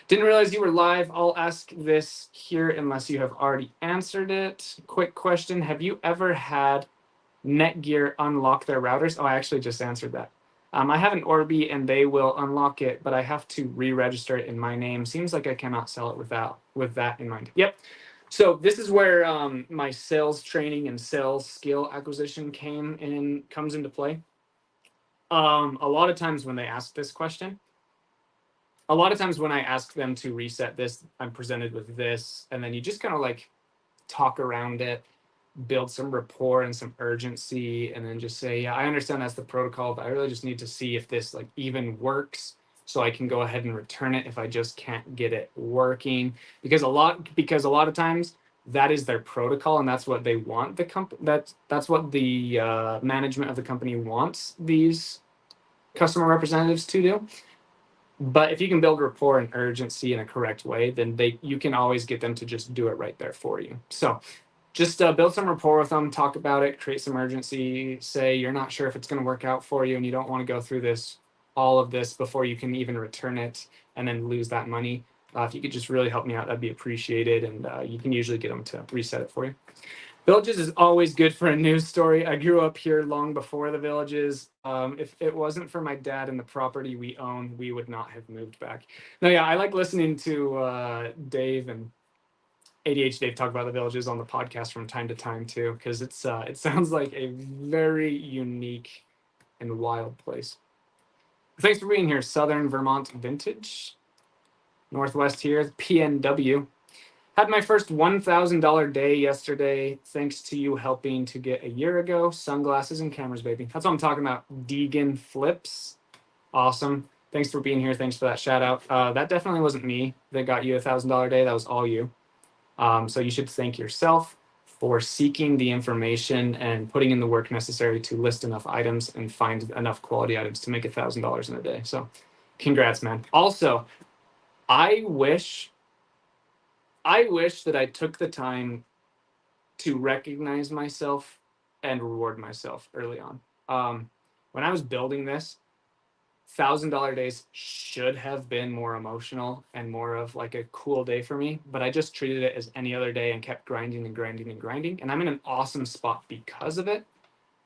Didn't realize you were live. I'll ask this here unless you have already answered it. Quick question. Have you ever had Netgear unlock their routers? Oh, I actually just answered that. I have an Orbi and they will unlock it, but I have to re-register it in my name. Seems like I cannot sell it with that in mind. Yep. So this is where my sales training and sales skill acquisition comes into play. A lot of times when they ask this question, a lot of times when I ask them to reset this, I'm presented with this, and then you just kind of like talk around it, build some rapport and some urgency, and then just say, yeah, I understand that's the protocol, but I really just need to see if this like even works so I can go ahead and return it if I just can't get it working. Because a lot of times that is their protocol and that's what they want the company, that's what the management of the company wants these customer representatives to do. But if you can build rapport and urgency in a correct way, then you can always get them to just do it right there for you. So just build some rapport with them, talk about it, create some urgency, say you're not sure if it's going to work out for you and you don't want to go through all of this before you can even return it and then lose that money. If you could just really help me out, that'd be appreciated. And you can usually get them to reset it for you. Villages is always good for a news story. I grew up here long before the Villages. If it wasn't for my dad and the property we own, we would not have moved back. No, yeah, I like listening to Dave and ADH Dave talk about the Villages on the podcast from time to time too, because it sounds like a very unique and wild place. Thanks for being here, Southern Vermont Vintage. Northwest here, PNW. Had my first $1,000 day yesterday, thanks to you helping to get a year ago. Sunglasses and cameras, baby. That's what I'm talking about. Deegan Flips. Awesome. Thanks for being here. Thanks for that shout out. That definitely wasn't me that got you a $1,000 day. That was all you. So you should thank yourself for seeking the information and putting in the work necessary to list enough items and find enough quality items to make $1,000 in a day. So congrats, man. Also, I wish that I took the time to recognize myself and reward myself early on. When I was building this, $1,000 days should have been more emotional and more of like a cool day for me, but I just treated it as any other day and kept grinding and grinding and grinding. And I'm in an awesome spot because of it.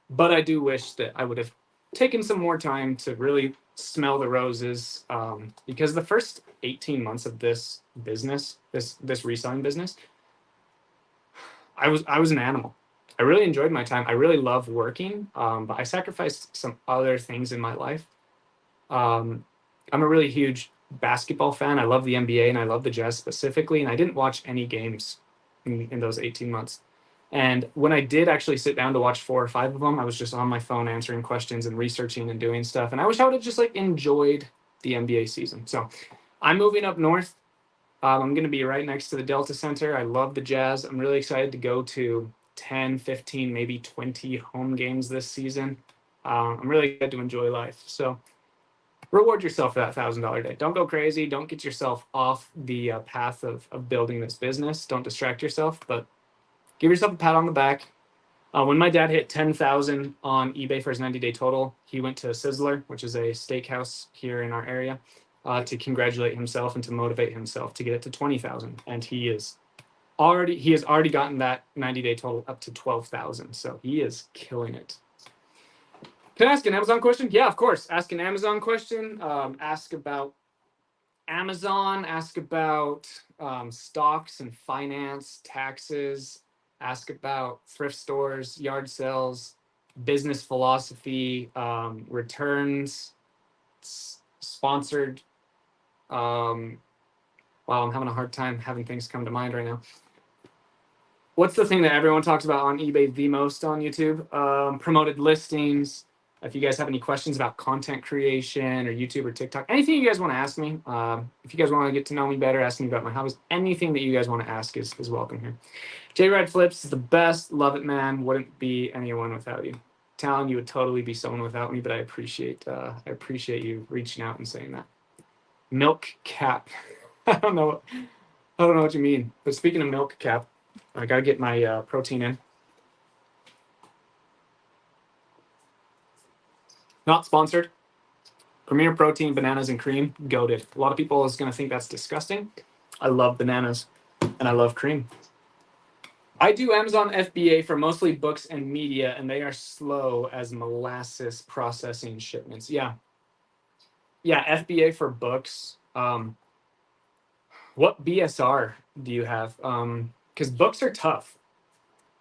But I do wish that I would have taken some more time to really smell the roses, because the first 18 months of this business, this reselling business, I was an animal. I really enjoyed my time. I really love working, but I sacrificed some other things in my life. I'm a really huge basketball fan. I love the NBA and I love the Jazz specifically, and I didn't watch any games in those 18 months. And when I did actually sit down to watch 4 or 5 of them, I was just on my phone answering questions and researching and doing stuff. And I wish I would have just like enjoyed the NBA season. So I'm moving up north. I'm going to be right next to the Delta Center. I love the Jazz. I'm really excited to go to 10, 15, maybe 20 home games this season. I'm really excited to enjoy life. So reward yourself for that $1,000 day. Don't go crazy. Don't get yourself off the path of building this business. Don't distract yourself, but give yourself a pat on the back. When my dad hit 10,000 on eBay for his 90-day total, he went to Sizzler, which is a steakhouse here in our area, to congratulate himself and to motivate himself to get it to 20,000. And he has already gotten that 90-day total up to 12,000. So he is killing it. Can I ask an Amazon question? Yeah, of course. Ask an Amazon question. Ask about Amazon. Ask about stocks and finance, taxes. Ask about thrift stores, yard sales, business philosophy, returns, sponsored. Wow, I'm having a hard time having things come to mind right now. What's the thing that everyone talks about on eBay the most on YouTube? Promoted listings. If you guys have any questions about content creation or YouTube or TikTok, anything you guys want to ask me, if you guys want to get to know me better, ask me about my hobbies, anything that you guys want to ask is welcome here. J-Ride Flips is the best. Love it, man. Wouldn't be anyone without you. Talon, you would totally be someone without me, but I appreciate you reaching out and saying that. Milk cap. I don't know what you mean. But speaking of milk cap, I gotta get my protein in. Not sponsored. Premier Protein, bananas and cream, goated. A lot of people is going to think that's disgusting. I love bananas and I love cream. I do Amazon FBA for mostly books and media, and they are slow as molasses processing shipments. Yeah, FBA for books. What BSR do you have? Because books are tough.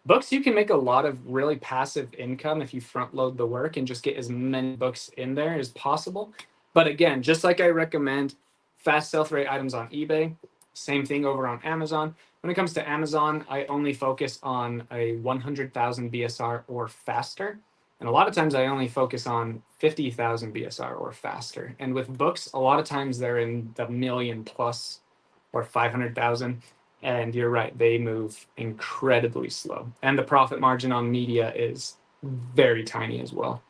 Books, you can make a lot of really passive income if you front load the work and just get as many books in there as possible. But again, just like I recommend fast sell-through rate items on eBay, same thing over on Amazon. When it comes to Amazon, I only focus on a 100,000 BSR or faster. And a lot of times I only focus on 50,000 BSR or faster. And with books, a lot of times they're in the million plus or 500,000. And you're right, they move incredibly slow. And the profit margin on media is very tiny as well.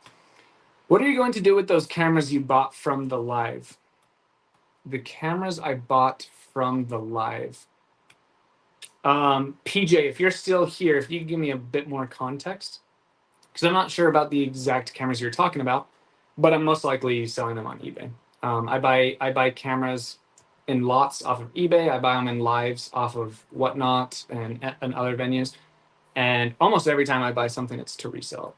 What are you going to do with those cameras you bought from the live? The cameras I bought from the live. PJ, if you're still here, if you could give me a bit more context, because I'm not sure about the exact cameras you're talking about, but I'm most likely selling them on eBay. I buy cameras in lots off of eBay. I buy them in lives off of Whatnot and other venues. And almost every time I buy something, it's to resell it.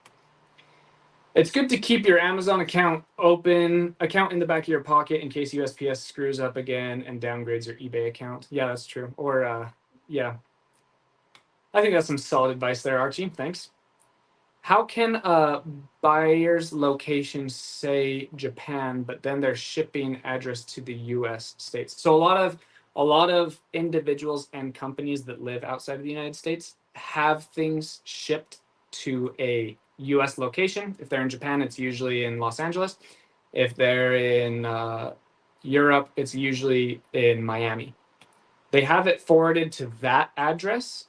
It's good to keep your Amazon account in the back of your pocket in case USPS screws up again and downgrades your eBay account. Yeah, that's true. Or, yeah. I think that's some solid advice there, Archie. Thanks. How can a buyer's location say Japan, but then their shipping address to the U.S. states? So a lot of individuals and companies that live outside of the United States have things shipped to a U.S. location. If they're in Japan, it's usually in Los Angeles. If they're in Europe, it's usually in Miami. They have it forwarded to that address.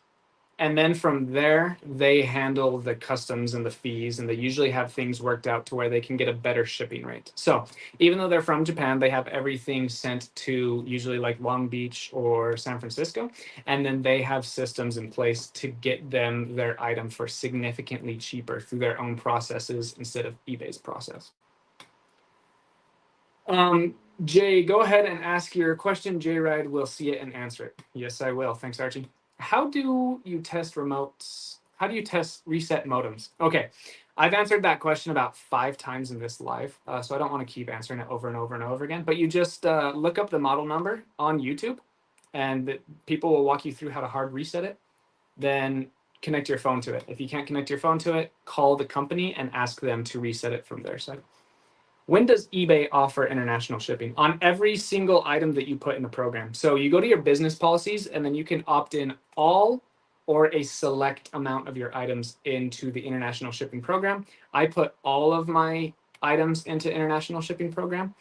And then from there, they handle the customs and the fees, and they usually have things worked out to where they can get a better shipping rate. So even though they're from Japan, they have everything sent to usually like Long Beach or San Francisco. And then they have systems in place to get them their item for significantly cheaper through their own processes instead of eBay's process. Jay, go ahead and ask your question. J-Ride will see it and answer it. Yes, I will. Thanks, Archie. How do you test remotes? How do you test reset modems? Okay, I've answered that question about 5 times in this live, so I don't want to keep answering it over and over and over again. But you just look up the model number on YouTube, and people will walk you through how to hard reset it. Then connect your phone to it. If you can't connect your phone to it, call the company and ask them to reset it from their side. When does eBay offer international shipping? On every single item that you put in the program. So you go to your business policies, and then you can opt in all or a select amount of your items into the international shipping program. I put all of my items into international shipping program,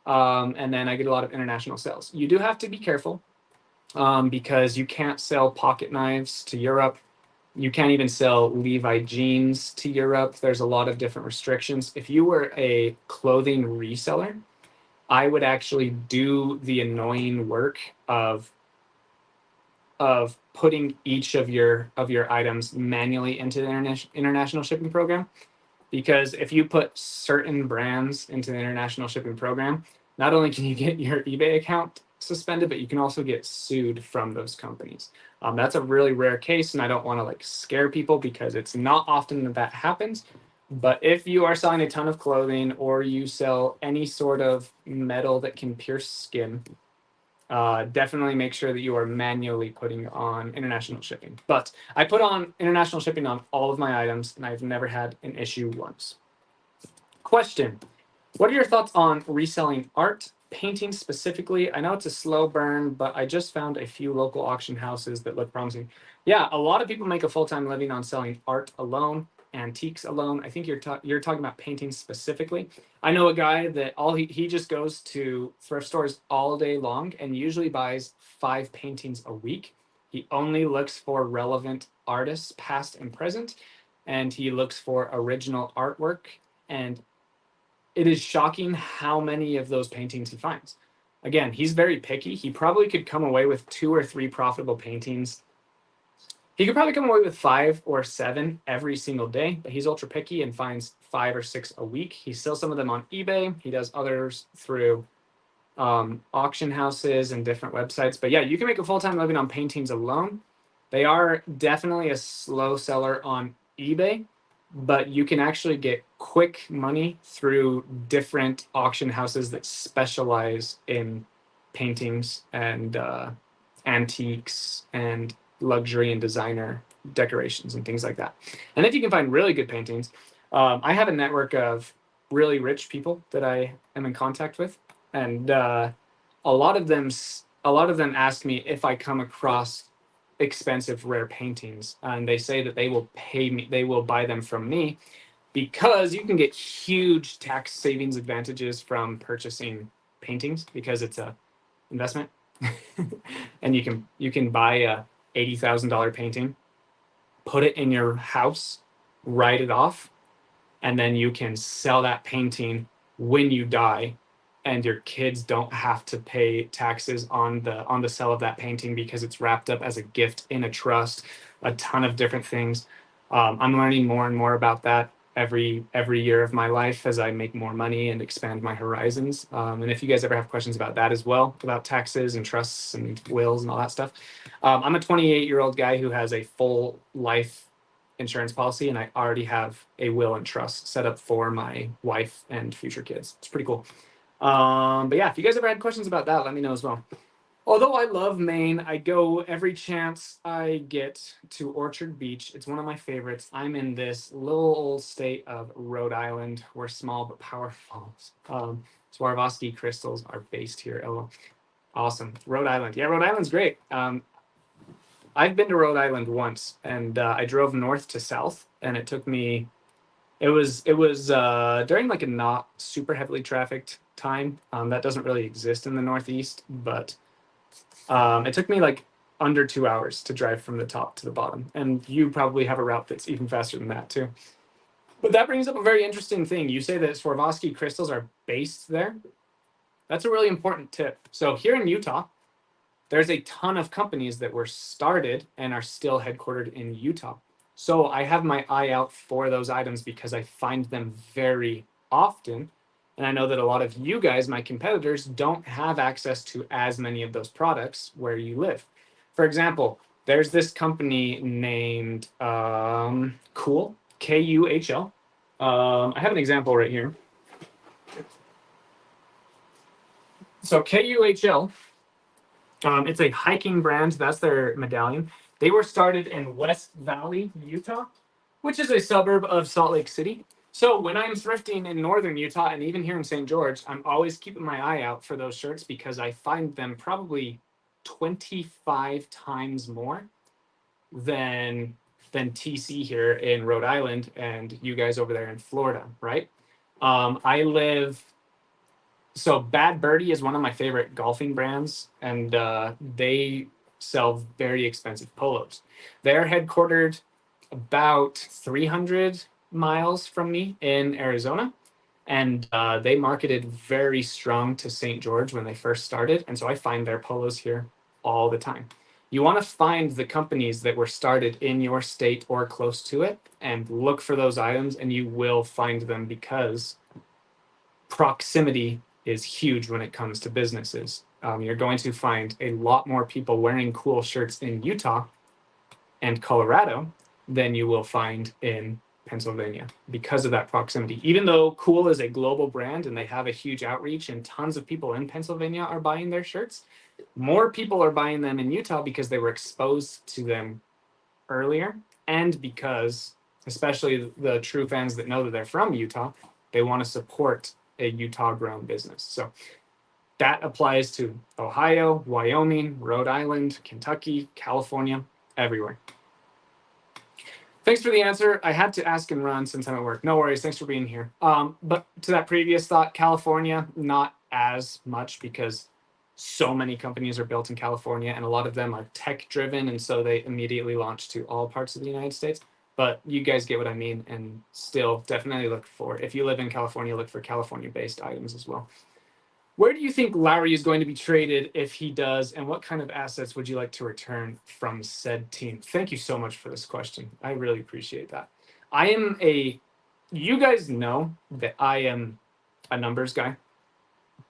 and then I get a lot of international sales. You do have to be careful because you can't sell pocket knives to Europe. You can't even sell Levi jeans to Europe. There's a lot of different restrictions. If you were a clothing reseller, I would actually do the annoying work of putting each of your items manually into the international shipping program. Because if you put certain brands into the international shipping program, not only can you get your eBay account suspended, but you can also get sued from those companies. That's a really rare case, and I don't want to like scare people because it's not often that happens. But if you are selling a ton of clothing or you sell any sort of metal that can pierce skin, definitely make sure that you are manually putting on international shipping. But I put on international shipping on all of my items, and I've never had an issue once. Question: what are your thoughts on reselling art? Painting specifically, I know it's a slow burn, but I just found a few local auction houses that look promising. Yeah, a lot of people make a full-time living on selling art alone, antiques alone. I think you're talking about painting specifically. I know a guy that he just goes to thrift stores all day long and usually buys 5 paintings a week. He only looks for relevant artists, past and present, and he looks for original artwork. And it is shocking how many of those paintings he finds. Again, he's very picky. He probably could come away with 2 or 3 profitable paintings He could probably come away with 5 or 7 every single day, but he's ultra picky and finds 5 or 6 a week. He sells some of them on eBay. He does others through auction houses and different websites. But yeah, you can make a full-time living on paintings alone. They are definitely a slow seller on eBay, but you can actually get quick money through different auction houses that specialize in paintings and antiques and luxury and designer decorations and things like that. And if you can find really good paintings, I have a network of really rich people that I am in contact with, and a lot of them ask me if I come across expensive rare paintings, and they say that they will pay me, they will buy them from me, because you can get huge tax savings advantages from purchasing paintings because it's a investment. And you can buy a $80,000 painting, put it in your house, write it off, and then you can sell that painting when you die, and your kids don't have to pay taxes on the sale of that painting because it's wrapped up as a gift in a trust. A ton of different things. I'm learning more and more about that every year of my life as I make more money and expand my horizons. And if you guys ever have questions about that as well, about taxes and trusts and wills and all that stuff, I'm a 28-year-old guy who has a full life insurance policy, and I already have a will and trust set up for my wife and future kids. It's pretty cool. But yeah, if you guys ever had questions about that, let me know as well. Although I love Maine, I go every chance I get to Orchard Beach. It's one of my favorites. I'm in this little old state of Rhode Island. We're small but powerful. Swarovski crystals are based here. Oh, awesome. Rhode Island. Yeah, Rhode Island's great. I've been to Rhode Island once, and I drove north to south, and it took me. It was during like a not super heavily trafficked time. That doesn't really exist in the Northeast, but it took me like under 2 hours to drive from the top to the bottom, and you probably have a route that's even faster than that too. But that brings up a very interesting thing. You say that Swarovski crystals are based there. That's a really important tip. So here in Utah, there's a ton of companies that were started and are still headquartered in Utah. So I have my eye out for those items because I find them very often. And I know that a lot of you guys, my competitors, don't have access to as many of those products where you live. For example, there's this company named Kuhl, Kuhl. I have an example right here. So Kuhl, it's a hiking brand. That's their medallion. They were started in West Valley, Utah, which is a suburb of Salt Lake City. So when I'm thrifting in northern Utah and even here in St. George, I'm always keeping my eye out for those shirts because I find them probably 25 times more than TC here in Rhode Island and you guys over there in Florida, right? I live So Bad Birdie is one of my favorite golfing brands, and they sell very expensive polos. They're headquartered about 300 miles from me in Arizona, and they marketed very strong to St. George when they first started, and so I find their polos here all the time. You want to find the companies that were started in your state or close to it and look for those items, and you will find them because proximity is huge when it comes to businesses. You're going to find a lot more people wearing cool shirts in Utah and Colorado than you will find in Pennsylvania because of that proximity. Even though Cool is a global brand and they have a huge outreach and tons of people in Pennsylvania are buying their shirts, more people are buying them in Utah because they were exposed to them earlier, and because, especially the true fans that know that they're from Utah, they want to support a Utah grown business. So that applies to Ohio, Wyoming, Rhode Island, Kentucky, California, everywhere. Thanks for the answer. I had to ask and run since I'm at work. No worries. Thanks for being here. But to that previous thought, California, not as much because so many companies are built in California and a lot of them are tech driven. And so they immediately launch to all parts of the United States. But you guys get what I mean, and still definitely look for, if you live in California, look for California based items as well. Where do you think Lowry is going to be traded if he does, and what kind of assets would you like to return from said team? Thank you so much for this question. I really appreciate that. You guys know that I am a numbers guy,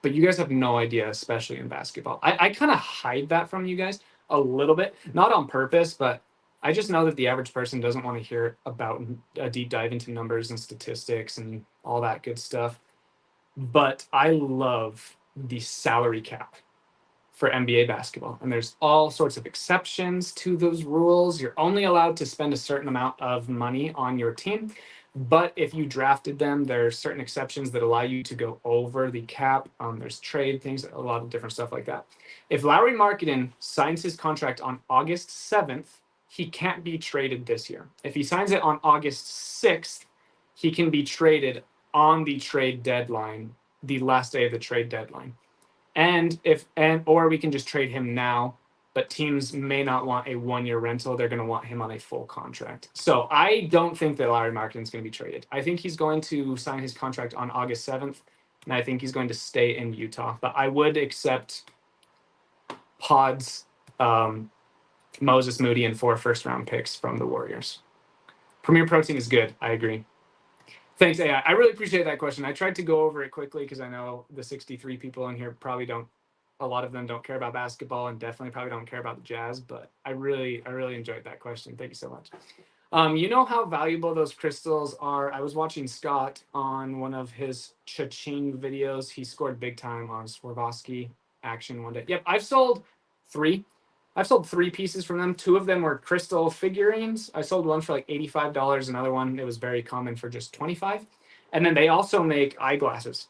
but you guys have no idea, especially in basketball. I kind of hide that from you guys a little bit, not on purpose, but I just know that the average person doesn't want to hear about a deep dive into numbers and statistics and all that good stuff. But I love the salary cap for NBA basketball. And there's all sorts of exceptions to those rules. You're only allowed to spend a certain amount of money on your team. But if you drafted them, there are certain exceptions that allow you to go over the cap. There's trade things, a lot of different stuff like that. If Lauri Markkanen signs his contract on August 7th, he can't be traded this year. If he signs it on August 6th, he can be traded on the trade deadline, the last day of the trade deadline. Or we can just trade him now, but teams may not want a 1-year rental. They're going to want him on a full contract. So I don't think that Lauri Markkanen is going to be traded. I think he's going to sign his contract on August 7th, and I think he's going to stay in Utah. But I would accept Pods, Moses Moody, and 4 first-round picks from the Warriors. Premier Protein is good. I agree. Thanks, AI. I really appreciate that question. I tried to go over it quickly because I know the 63 people in here probably don't, a lot of them don't care about basketball and definitely probably don't care about the Jazz, but I really enjoyed that question. Thank you so much. You know how valuable those crystals are? I was watching Scott on one of his cha-ching videos. He scored big time on Swarovski action one day. Yep, I've sold 3 pieces from them. 2 of them were crystal figurines. I sold one for like $85. Another one, it was very common for just $25. And then they also make eyeglasses.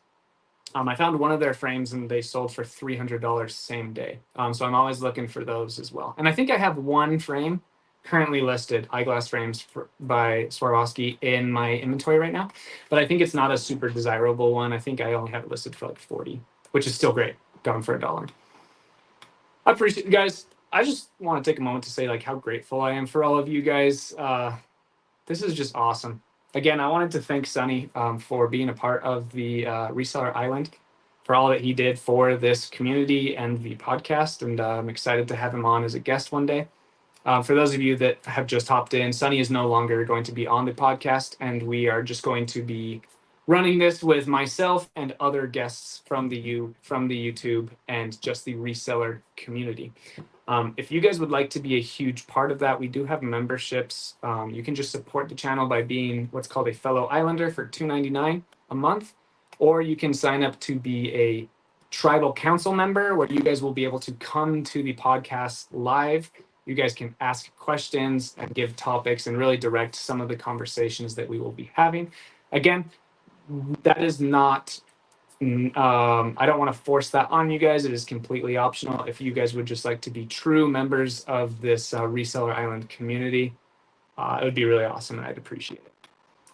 I found one of their frames and they sold for $300 same day. So I'm always looking for those as well. And I think I have one frame currently listed, eyeglass frames by Swarovski, in my inventory right now. But I think it's not a super desirable one. I think I only have it listed for like 40, which is still great. Got them for $1. I appreciate you guys. I just want to take a moment to say like how grateful I am for all of you guys. This is just awesome. Again, I wanted to thank Sonny for being a part of the Reseller Island, for all that he did for this community and the podcast. And I'm excited to have him on as a guest one day. For those of you that have just hopped in, Sonny is no longer going to be on the podcast, and we are just going to be running this with myself and other guests from the YouTube and just the reseller community. If you guys would like to be a huge part of that, we do have memberships. You can just support the channel by being what's called a fellow Islander for $2.99 a month, or you can sign up to be a tribal council member, where you guys will be able to come to the podcast live. You guys can ask questions and give topics and really direct some of the conversations that we will be having. Again, that is not, I don't want to force that on you guys. It is completely optional. If you guys would just like to be true members of this Reseller Island community, it would be really awesome and I'd appreciate it.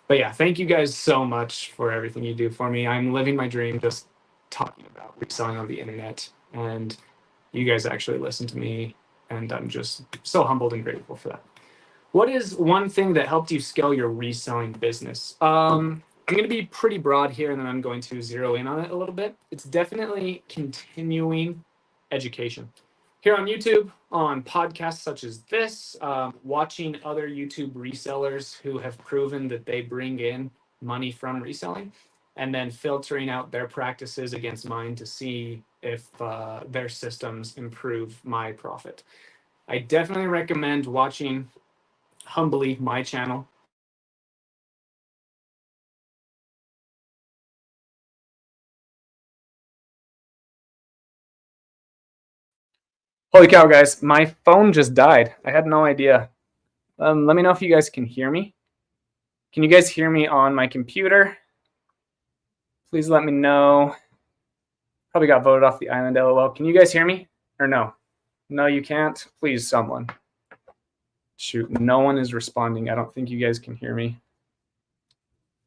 But yeah, thank you guys so much for everything you do for me. I'm living my dream just talking about reselling on the internet, and you guys actually listen to me, and I'm just so humbled and grateful for that. What is one thing that helped you scale your reselling business? I'm going to be pretty broad here, and then I'm going to zero in on it a little bit. It's definitely continuing education. Here on YouTube, on podcasts such as this, watching other YouTube resellers who have proven that they bring in money from reselling, and then filtering out their practices against mine to see if their systems improve my profit. I definitely recommend watching Humbly, my channel. Holy cow, guys, my phone just died. I had no idea. Let me know if you guys can hear me. Can you guys hear me on my computer? Please let me know. Probably got voted off the island, LOL. Can you guys hear me? Or no? No, you can't? Please, someone. Shoot, no one is responding. I don't think you guys can hear me.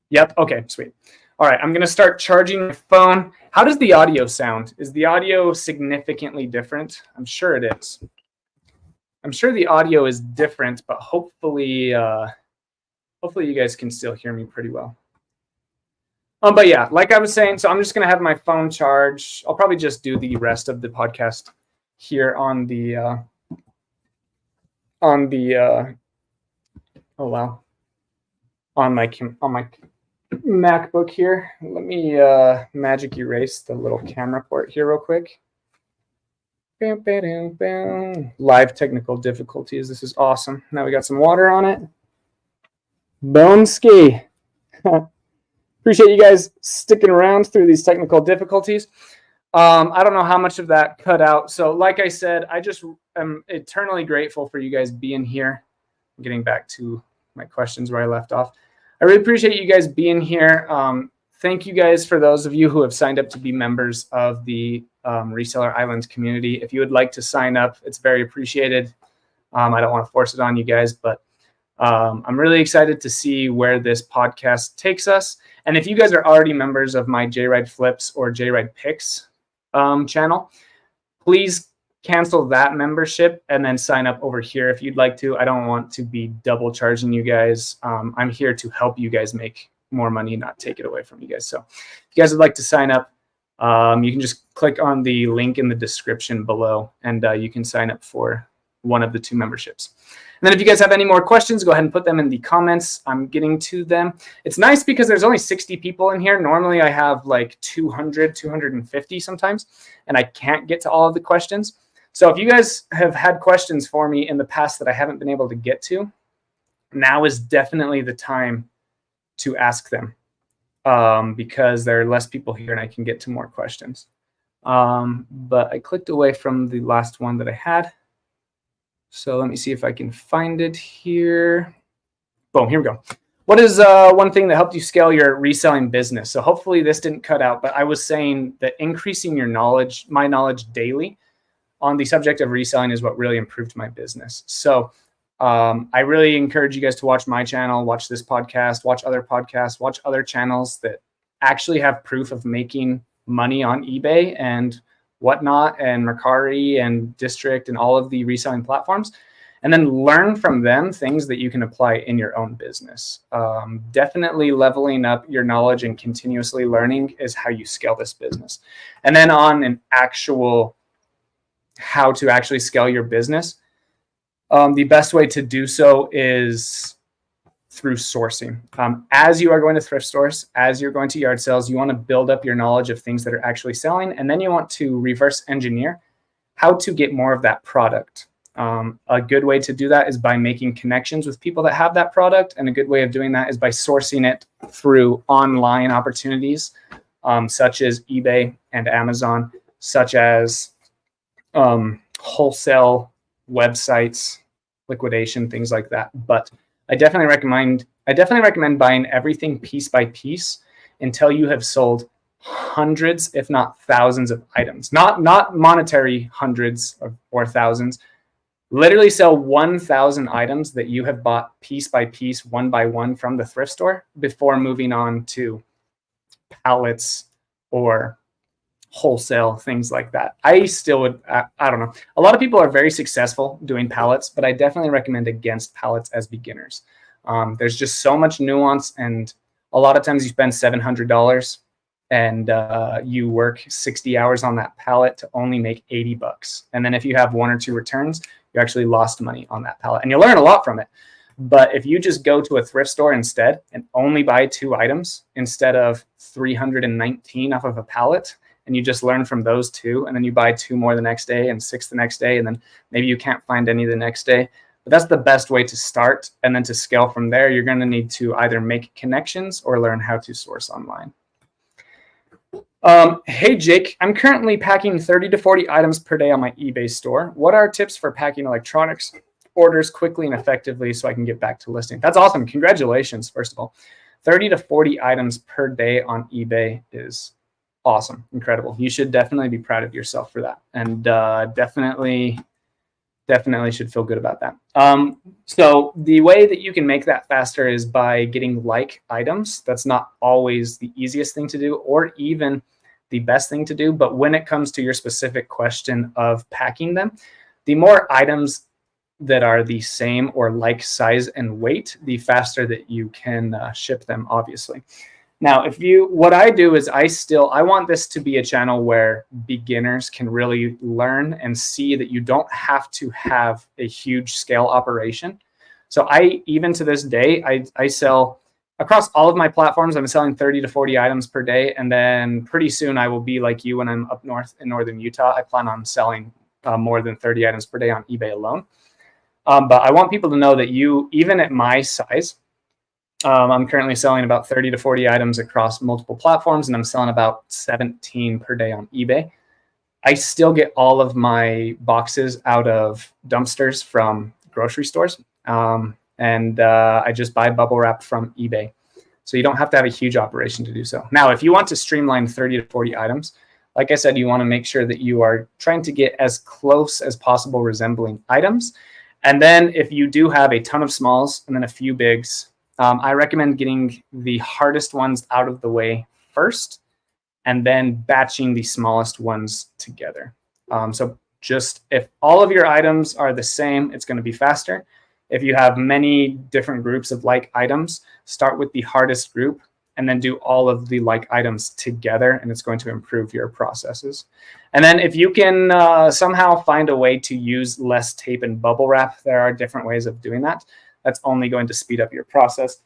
Yep, okay, sweet. All right, I'm gonna start charging my phone. How does the audio sound? Is the audio significantly different? I'm sure it is. I'm sure the audio is different, but hopefully you guys can still hear me pretty well. But yeah, like I was saying, so I'm just gonna have my phone charge. I'll probably just do the rest of the podcast here on the oh wow, on my MacBook here. Let me magic erase the little camera port here real quick. Bam, bam, bam. Live technical difficulties. This is awesome. Now we got some water on it. Bone ski. Appreciate you guys sticking around through these technical difficulties. I don't know how much of that cut out. So like I said, I just am eternally grateful for you guys being here. I'm getting back to my questions where I left off. I really appreciate you guys being here. Thank you guys for those of you who have signed up to be members of the Reseller Islands community. If you would like to sign up, it's very appreciated. I don't want to force it on you guys, but I'm really excited to see where this podcast takes us. And if you guys are already members of my JRide Flips or JRide Picks channel, please cancel that membership and then sign up over here if you'd like to. I don't want to be double charging you guys. I'm here to help you guys make more money, not take it away from you guys. So if you guys would like to sign up, you can just click on the link in the description below and you can sign up for one of the 2 memberships. And then if you guys have any more questions, go ahead and put them in the comments. I'm getting to them. It's nice because there's only 60 people in here. Normally I have like 200, 250 sometimes, and I can't get to all of the questions. So if you guys have had questions for me in the past that I haven't been able to get to, now is definitely the time to ask them because there are less people here and I can get to more questions. But I clicked away from the last one that I had. So let me see if I can find it here. Boom, here we go. What is one thing that helped you scale your reselling business? So hopefully this didn't cut out, but I was saying that increasing your knowledge, my knowledge daily on the subject of reselling is what really improved my business. So I really encourage you guys to watch my channel, watch this podcast, watch other podcasts, watch other channels that actually have proof of making money on eBay and whatnot, and Mercari and District and all of the reselling platforms, and then learn from them things that you can apply in your own business. Definitely leveling up your knowledge and continuously learning is how you scale this business. And then on an actual how to actually scale your business, the best way to do so is through sourcing. As you are going to thrift stores, as you're going to yard sales, you want to build up your knowledge of things that are actually selling, and then you want to reverse engineer how to get more of that product. A good way to do that is by making connections with people that have that product, and a good way of doing that is by sourcing it through online opportunities, such as eBay and Amazon, such as wholesale websites, liquidation, things like that. But I definitely recommend buying everything piece by piece until you have sold hundreds, if not thousands of items. Not monetary hundreds or thousands. Literally sell 1,000 items that you have bought piece by piece, one by one from the thrift store before moving on to pallets or wholesale, things like that. I still would, I don't know. A lot of people are very successful doing pallets, but I definitely recommend against pallets as beginners. There's just so much nuance, and a lot of times you spend $700 and you work 60 hours on that pallet to only make $80. And then if you have 1 or 2 returns, you actually lost money on that pallet, and you'll learn a lot from it. But if you just go to a thrift store instead and only buy 2 items instead of 319 off of a pallet, and you just learn from those 2, and then you buy 2 more the next day and 6 the next day, and then maybe you can't find any the next day. But that's the best way to start, and then to scale from there, you're going to need to either make connections or learn how to source online. Hey, Jake, I'm currently packing 30 to 40 items per day on my eBay store. What are tips for packing electronics orders quickly and effectively so I can get back to listing? That's awesome. Congratulations, first of all. 30 to 40 items per day on eBay is awesome. Incredible. You should definitely be proud of yourself for that. And definitely should feel good about that. So the way that you can make that faster is by getting like items. That's not always the easiest thing to do or even the best thing to do. But when it comes to your specific question of packing them, the more items that are the same or like size and weight, the faster that you can ship them, obviously. Now, what I do is I want this to be a channel where beginners can really learn and see that you don't have to have a huge scale operation. So even to this day, I sell across all of my platforms. I'm selling 30 to 40 items per day. And then pretty soon I will be like you when I'm up north in northern Utah. I plan on selling more than 30 items per day on eBay alone. But I want people to know that even at my size, I'm currently selling about 30 to 40 items across multiple platforms, and I'm selling about 17 per day on eBay. I still get all of my boxes out of dumpsters from grocery stores, and I just buy bubble wrap from eBay. So you don't have to have a huge operation to do so. Now, if you want to streamline 30 to 40 items, like I said, you want to make sure that you are trying to get as close as possible resembling items. And then if you do have a ton of smalls and then a few bigs, I recommend getting the hardest ones out of the way first, and then batching the smallest ones together. So just if all of your items are the same, it's going to be faster. If you have many different groups of like items, start with the hardest group and then do all of the like items together, and it's going to improve your processes. And then if you can somehow find a way to use less tape and bubble wrap, there are different ways of doing that. That's only going to speed up your process.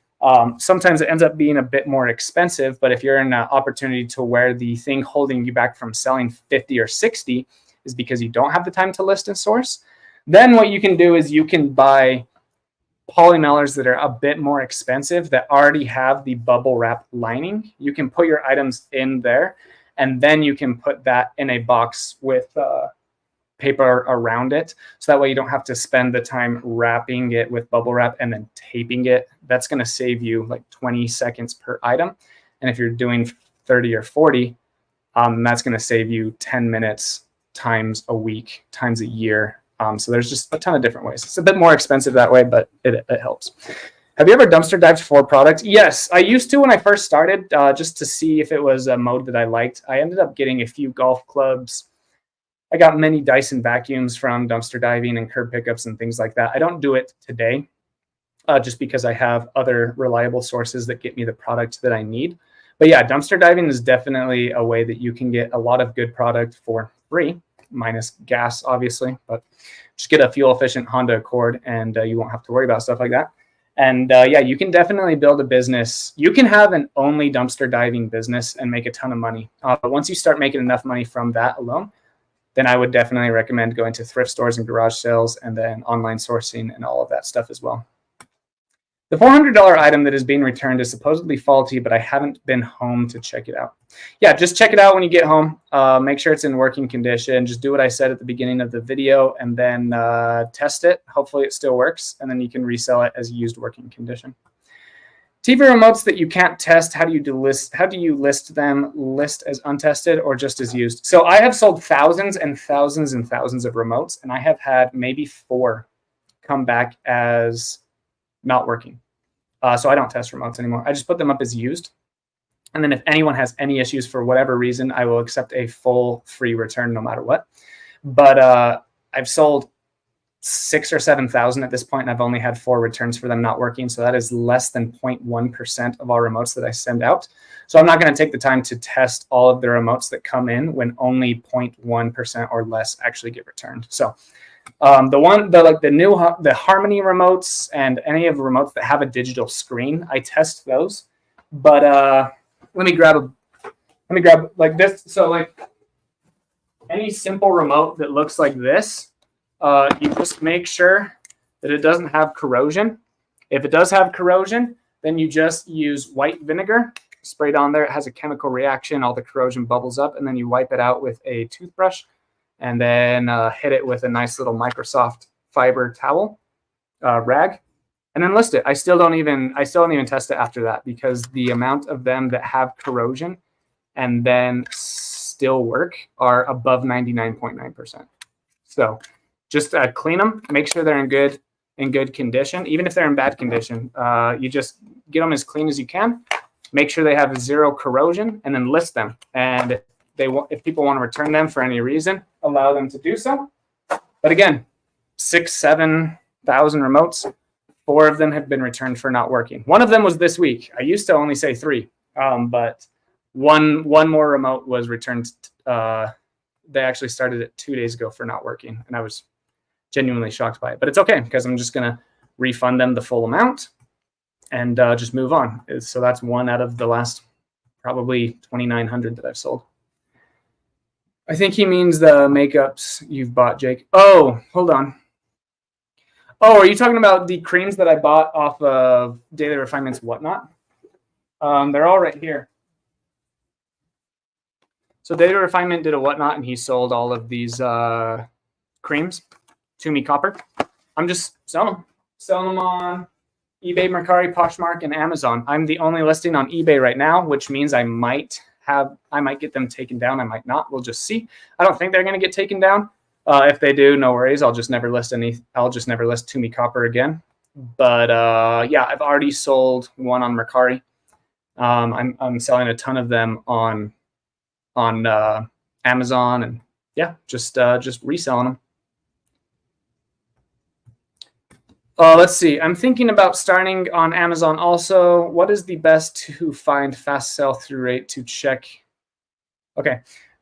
Sometimes it ends up being a bit more expensive, but if you're in an opportunity to where the thing holding you back from selling 50 or 60 is because you don't have the time to list and source, then what you can do is you can buy poly mailers that are a bit more expensive that already have the bubble wrap lining. You can put your items in there, and then you can put that in a box with paper around it, so that way you don't have to spend the time wrapping it with bubble wrap and then taping it. That's going to save you like 20 seconds per item, and if you're doing 30 or 40, that's going to save you 10 minutes times a week times a year. So there's just a ton of different ways. It's a bit more expensive that way, but it helps. Have you ever dumpster dived for products? Yes, I used to when I first started, just to see if it was a mode that I liked. I ended up getting a few golf clubs. I got many Dyson vacuums from dumpster diving and curb pickups and things like that. I don't do it today just because I have other reliable sources that get me the product that I need. But yeah, dumpster diving is definitely a way that you can get a lot of good product for free, minus gas, obviously. But just get a fuel-efficient Honda Accord, and you won't have to worry about stuff like that. And yeah, you can definitely build a business. You can have an only dumpster diving business and make a ton of money. But once you start making enough money from that alone, then I would definitely recommend going to thrift stores and garage sales and then online sourcing and all of that stuff as well. The $400 item that is being returned is supposedly faulty, but I haven't been home to check it out. Yeah, just check it out when you get home. Make sure it's in working condition. Just do what I said at the beginning of the video and then test it. Hopefully it still works, and then you can resell it as used working condition. TV remotes that you can't test, how do you list them? List as untested or just as used? So I have sold thousands and thousands and thousands of remotes, and I have had maybe 4 come back as not working. So I don't test remotes anymore. I just put them up as used. And then if anyone has any issues for whatever reason, I will accept a full free return no matter what. But I've sold 6,000 or 7,000 at this point, and I've only had 4 returns for them not working. So that is less than 0.1% of all remotes that I send out. So I'm not going to take the time to test all of the remotes that come in when only 0.1% or less actually get returned. So the Harmony remotes and any of the remotes that have a digital screen, I test those. But let me grab like this. So like any simple remote that looks like this, you just make sure that it doesn't have corrosion. If it does have corrosion, then you just use white vinegar, spray it on there. It has a chemical reaction. All the corrosion bubbles up, and then you wipe it out with a toothbrush, and then hit it with a nice little Microsoft fiber towel rag, and then list it. I still don't even test it after that, because the amount of them that have corrosion and then still work are above 99.9%. So just clean them, make sure they're in good condition. Even if they're in bad condition, you just get them as clean as you can. Make sure they have 0 corrosion, and then list them. And if people want to return them for any reason, allow them to do so. But again, 6,000-7,000 remotes, 4 of them have been returned for not working. One of them was this week. I used to only say 3. But one more remote was returned. They actually started it 2 days ago for not working, and I was genuinely shocked by it. But it's okay because I'm just gonna refund them the full amount and just move on. So that's one out of the last probably 2,900 that I've sold. I think he means the makeups you've bought, Jake. Oh, hold on. Oh, are you talking about the creams that I bought off of Daily Refinement's Whatnot? They're all right here. So Daily Refinement did a Whatnot, and he sold all of these creams to me copper. I'm just selling them on eBay, Mercari, Poshmark, and Amazon. I'm the only listing on eBay right now, which means I might get them taken down. I might not. We'll just see. I don't think they're going to get taken down. If they do, no worries. I'll just never list To Me Copper again. But yeah, I've already sold one on Mercari. I'm selling a ton of them on Amazon, and yeah, just reselling them. Let's see. I'm thinking about starting on Amazon also. What is the best to find fast sell-through rate to check? Okay.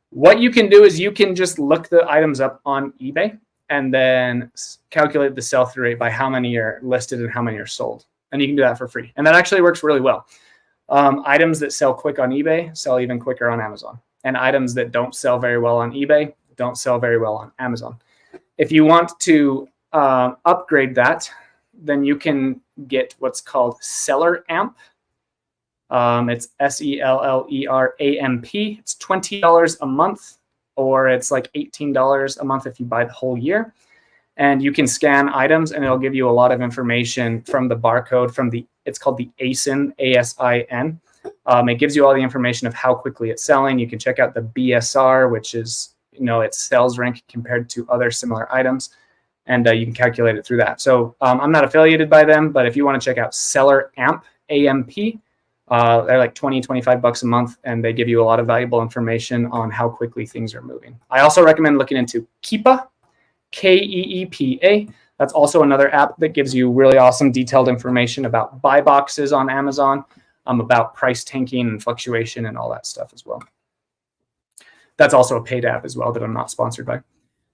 What you can do is you can just look the items up on eBay and then calculate the sell-through rate by how many are listed and how many are sold. And you can do that for free. And that actually works really well. Items that sell quick on eBay sell even quicker on Amazon. And items that don't sell very well on eBay don't sell very well on Amazon. If you want to upgrade that, then you can get what's called Seller Amp. It's SELLERAMP. It's $20 a month, or it's like $18 a month if you buy the whole year. And you can scan items, and it'll give you a lot of information from the barcode it's called the ASIN, ASIN. It gives you all the information of how quickly it's selling. You can check out the BSR, which is, its sales rank compared to other similar items. And you can calculate it through that. So I'm not affiliated by them, but if you want to check out Seller Amp, AMP, they're like $20-25 a month, and they give you a lot of valuable information on how quickly things are moving. I also recommend looking into Keepa, Keepa. That's also another app that gives you really awesome detailed information about buy boxes on Amazon, about price tanking and fluctuation and all that stuff as well. That's also a paid app as well that I'm not sponsored by.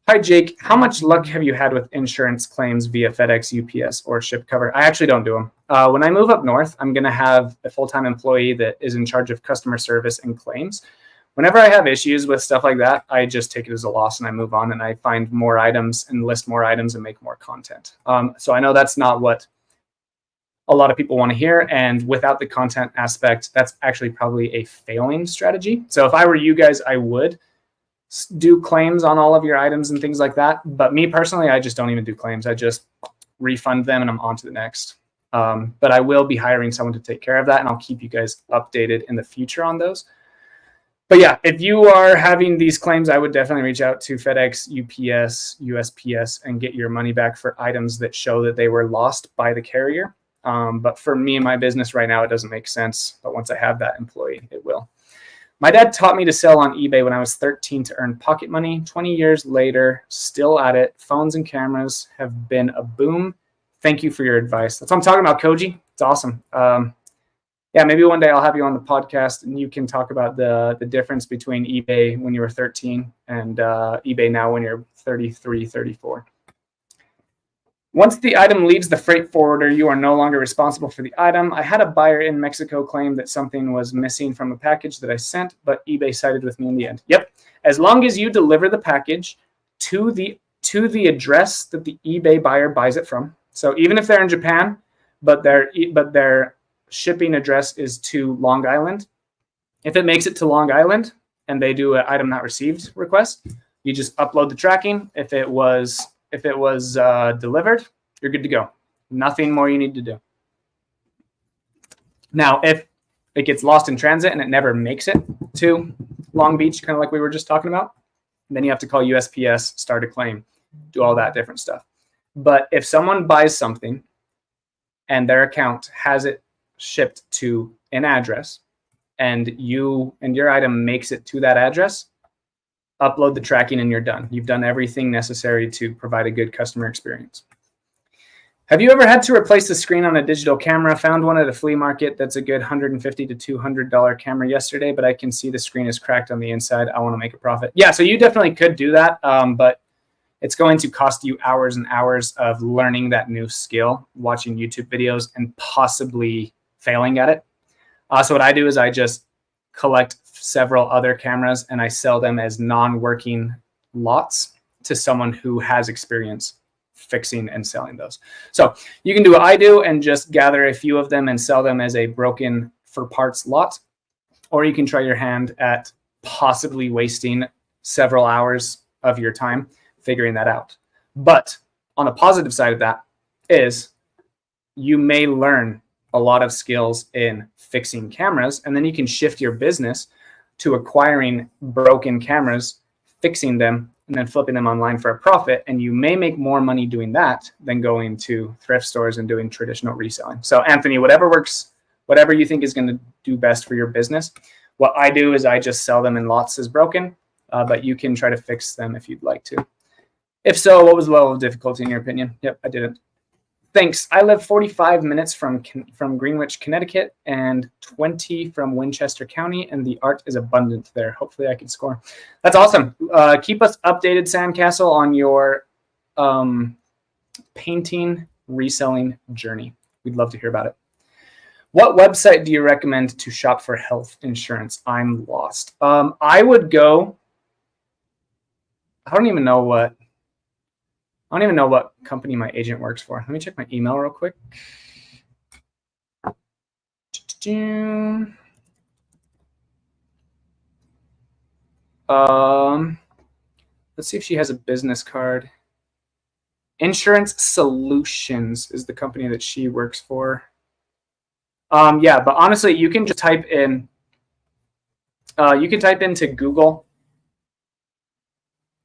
Hi, Jake. How much luck have you had with insurance claims via FedEx, UPS, or ShipCover? I actually don't do them. When I move up north, I'm going to have a full-time employee that is in charge of customer service and claims. Whenever I have issues with stuff like that, I just take it as a loss and I move on, and I find more items and list more items and make more content. So I know that's not what a lot of people want to hear. And without the content aspect, that's actually probably a failing strategy. So if I were you guys, I would do claims on all of your items and things like that. But me personally, I just don't even do claims. I just refund them and I'm on to the next. But I will be hiring someone to take care of that, and I'll keep you guys updated in the future on those. But yeah, if you are having these claims, I would definitely reach out to FedEx, UPS, USPS, and get your money back for items that show that they were lost by the carrier. But for me and my business right now, it doesn't make sense. But once I have that employee, it will. My dad taught me to sell on eBay when I was 13 to earn pocket money. 20 years later, still at it. Phones and cameras have been a boom. Thank you for your advice. That's what I'm talking about, Koji. It's awesome. Yeah, maybe one day I'll have you on the podcast and you can talk about the difference between eBay when you were 13 and eBay now when you're 33, 34. Once the item leaves the freight forwarder, you are no longer responsible for the item. I had a buyer in Mexico claim that something was missing from a package that I sent, but eBay sided with me in the end. Yep. As long as you deliver the package to the address that the eBay buyer buys it from. So even if they're in Japan, but their shipping address is to Long Island, if it makes it to Long Island and they do an item not received request, you just upload the tracking. If it was delivered, you're good to go. Nothing more you need to do. Now, if it gets lost in transit and it never makes it to Long Beach, kind of like we were just talking about, then you have to call USPS, start a claim, do all that different stuff. But if someone buys something and their account has it shipped to an address and your item makes it to that address, upload the tracking and you're done. You've done everything necessary to provide a good customer experience. Have you ever had to replace the screen on a digital camera? Found one at a flea market that's a good $150 to $200 camera yesterday, but I can see the screen is cracked on the inside. I want to make a profit. Yeah, so you definitely could do that, but it's going to cost you hours and hours of learning that new skill, watching YouTube videos, and possibly failing at it. So what I do is I just collect several other cameras and I sell them as non-working lots to someone who has experience fixing and selling those. So you can do what I do and just gather a few of them and sell them as a broken for parts lot, or you can try your hand at possibly wasting several hours of your time figuring that out. But on the positive side of that is you may learn a lot of skills in fixing cameras, and then you can shift your business to acquiring broken cameras, fixing them, and then flipping them online for a profit. And you may make more money doing that than going to thrift stores and doing traditional reselling. So Anthony, whatever works, whatever you think is going to do best for your business. What I do is I just sell them in lots as broken, but you can try to fix them if you'd like to. If so, what was the level of difficulty in your opinion? Yep, I didn't. Thanks. I live 45 minutes from Greenwich, Connecticut, and 20 from Winchester County, and the art is abundant there. Hopefully I can score. That's awesome. Keep us updated, Sandcastle, on your painting reselling journey. We'd love to hear about it. What website do you recommend to shop for health insurance? I'm lost. I would go, I don't even know what company my agent works for. Let me check my email real quick. Let's see if she has a business card. Insurance Solutions is the company that she works for. Yeah, but honestly, you can just type in, you can type into Google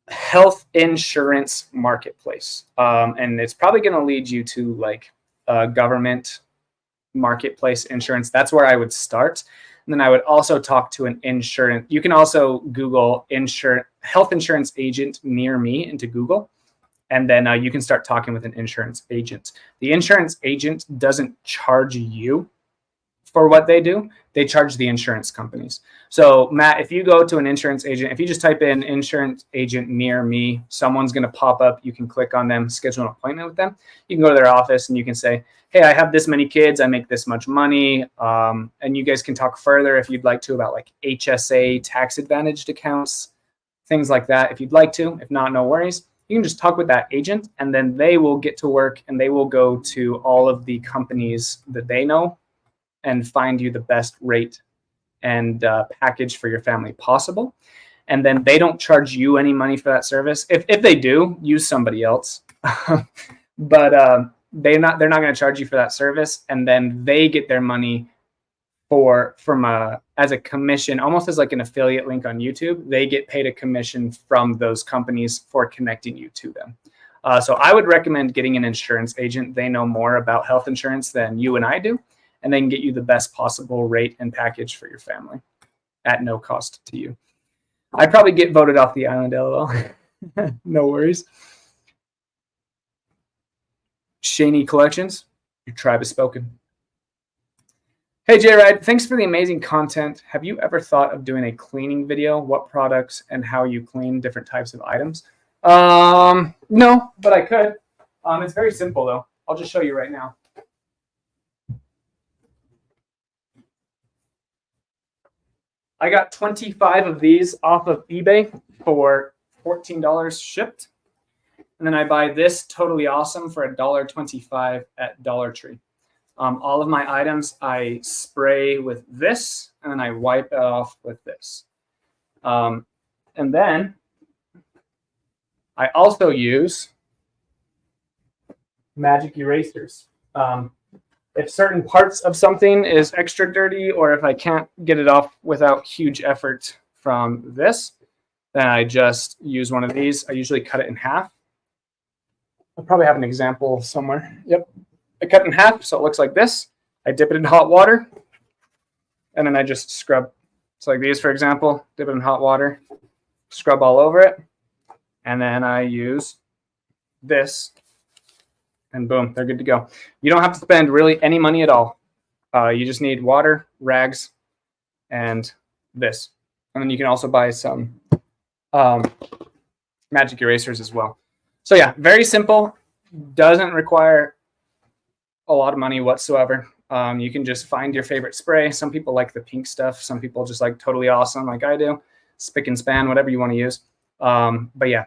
health insurance marketplace, and it's probably going to lead you to like government marketplace insurance. That's where I would start. And then I would also talk to an insurance. You can also Google health insurance agent near me into Google. And then you can start talking with an insurance agent. The insurance agent doesn't charge you for what they do. They charge the insurance companies. So Matt, if you go to an insurance agent, if you just type in insurance agent near me, someone's going to pop up. You can click on them, schedule an appointment with them. You can go to their office and you can say, hey, I have this many kids. I make this much money. And you guys can talk further if you'd like to about like HSA tax advantaged accounts, things like that. If you'd like to, if not, no worries. You can just talk with that agent and then they will get to work and they will go to all of the companies that they know and find you the best rate and package for your family possible. And then they don't charge you any money for that service. If they do, use somebody else. But they're not going to charge you for that service. And then they get their money as a commission, almost as like an affiliate link on YouTube. They get paid a commission from those companies for connecting you to them. So I would recommend getting an insurance agent. They know more about health insurance than you and I do, and they can get you the best possible rate and package for your family at no cost to you. I'd probably get voted off the island, LOL. No worries. Shaney Collections, your tribe is spoken. Hey, J-Ride, thanks for the amazing content. Have you ever thought of doing a cleaning video? What products and how you clean different types of items? No, but I could. It's very simple, though. I'll just show you right now. I got 25 of these off of eBay for $14 shipped. And then I buy this Totally Awesome for $1.25 at Dollar Tree. All of my items I spray with this, and then I wipe it off with this. And then I also use magic erasers. If certain parts of something is extra dirty, or if I can't get it off without huge effort from this, then I just use one of these. I usually cut it in half. I'll probably have an example somewhere. Yep. I cut it in half so it looks like this. I dip it in hot water, and then I just scrub. So like these, for example, dip it in hot water, scrub all over it, and then I use this, and boom, they're good to go. You don't have to spend really any money at all. You just need water, rags, and this. And then you can also buy some magic erasers as well. So yeah, very simple. Doesn't require a lot of money whatsoever. You can just find your favorite spray. Some people like the pink stuff. Some people just like Totally Awesome like I do. Spick and span, whatever you want to use. But yeah,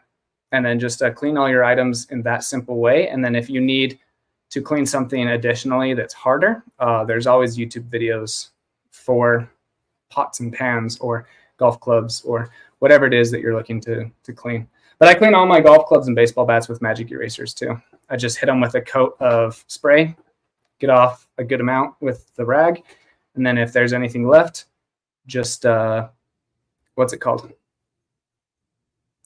and then just clean all your items in that simple way. And then if you need to clean something additionally that's harder, there's always YouTube videos for pots and pans or golf clubs or whatever it is that you're looking to clean. But I clean all my golf clubs and baseball bats with magic erasers too. I just hit them with a coat of spray, get off a good amount with the rag, and then if there's anything left, just what's it called?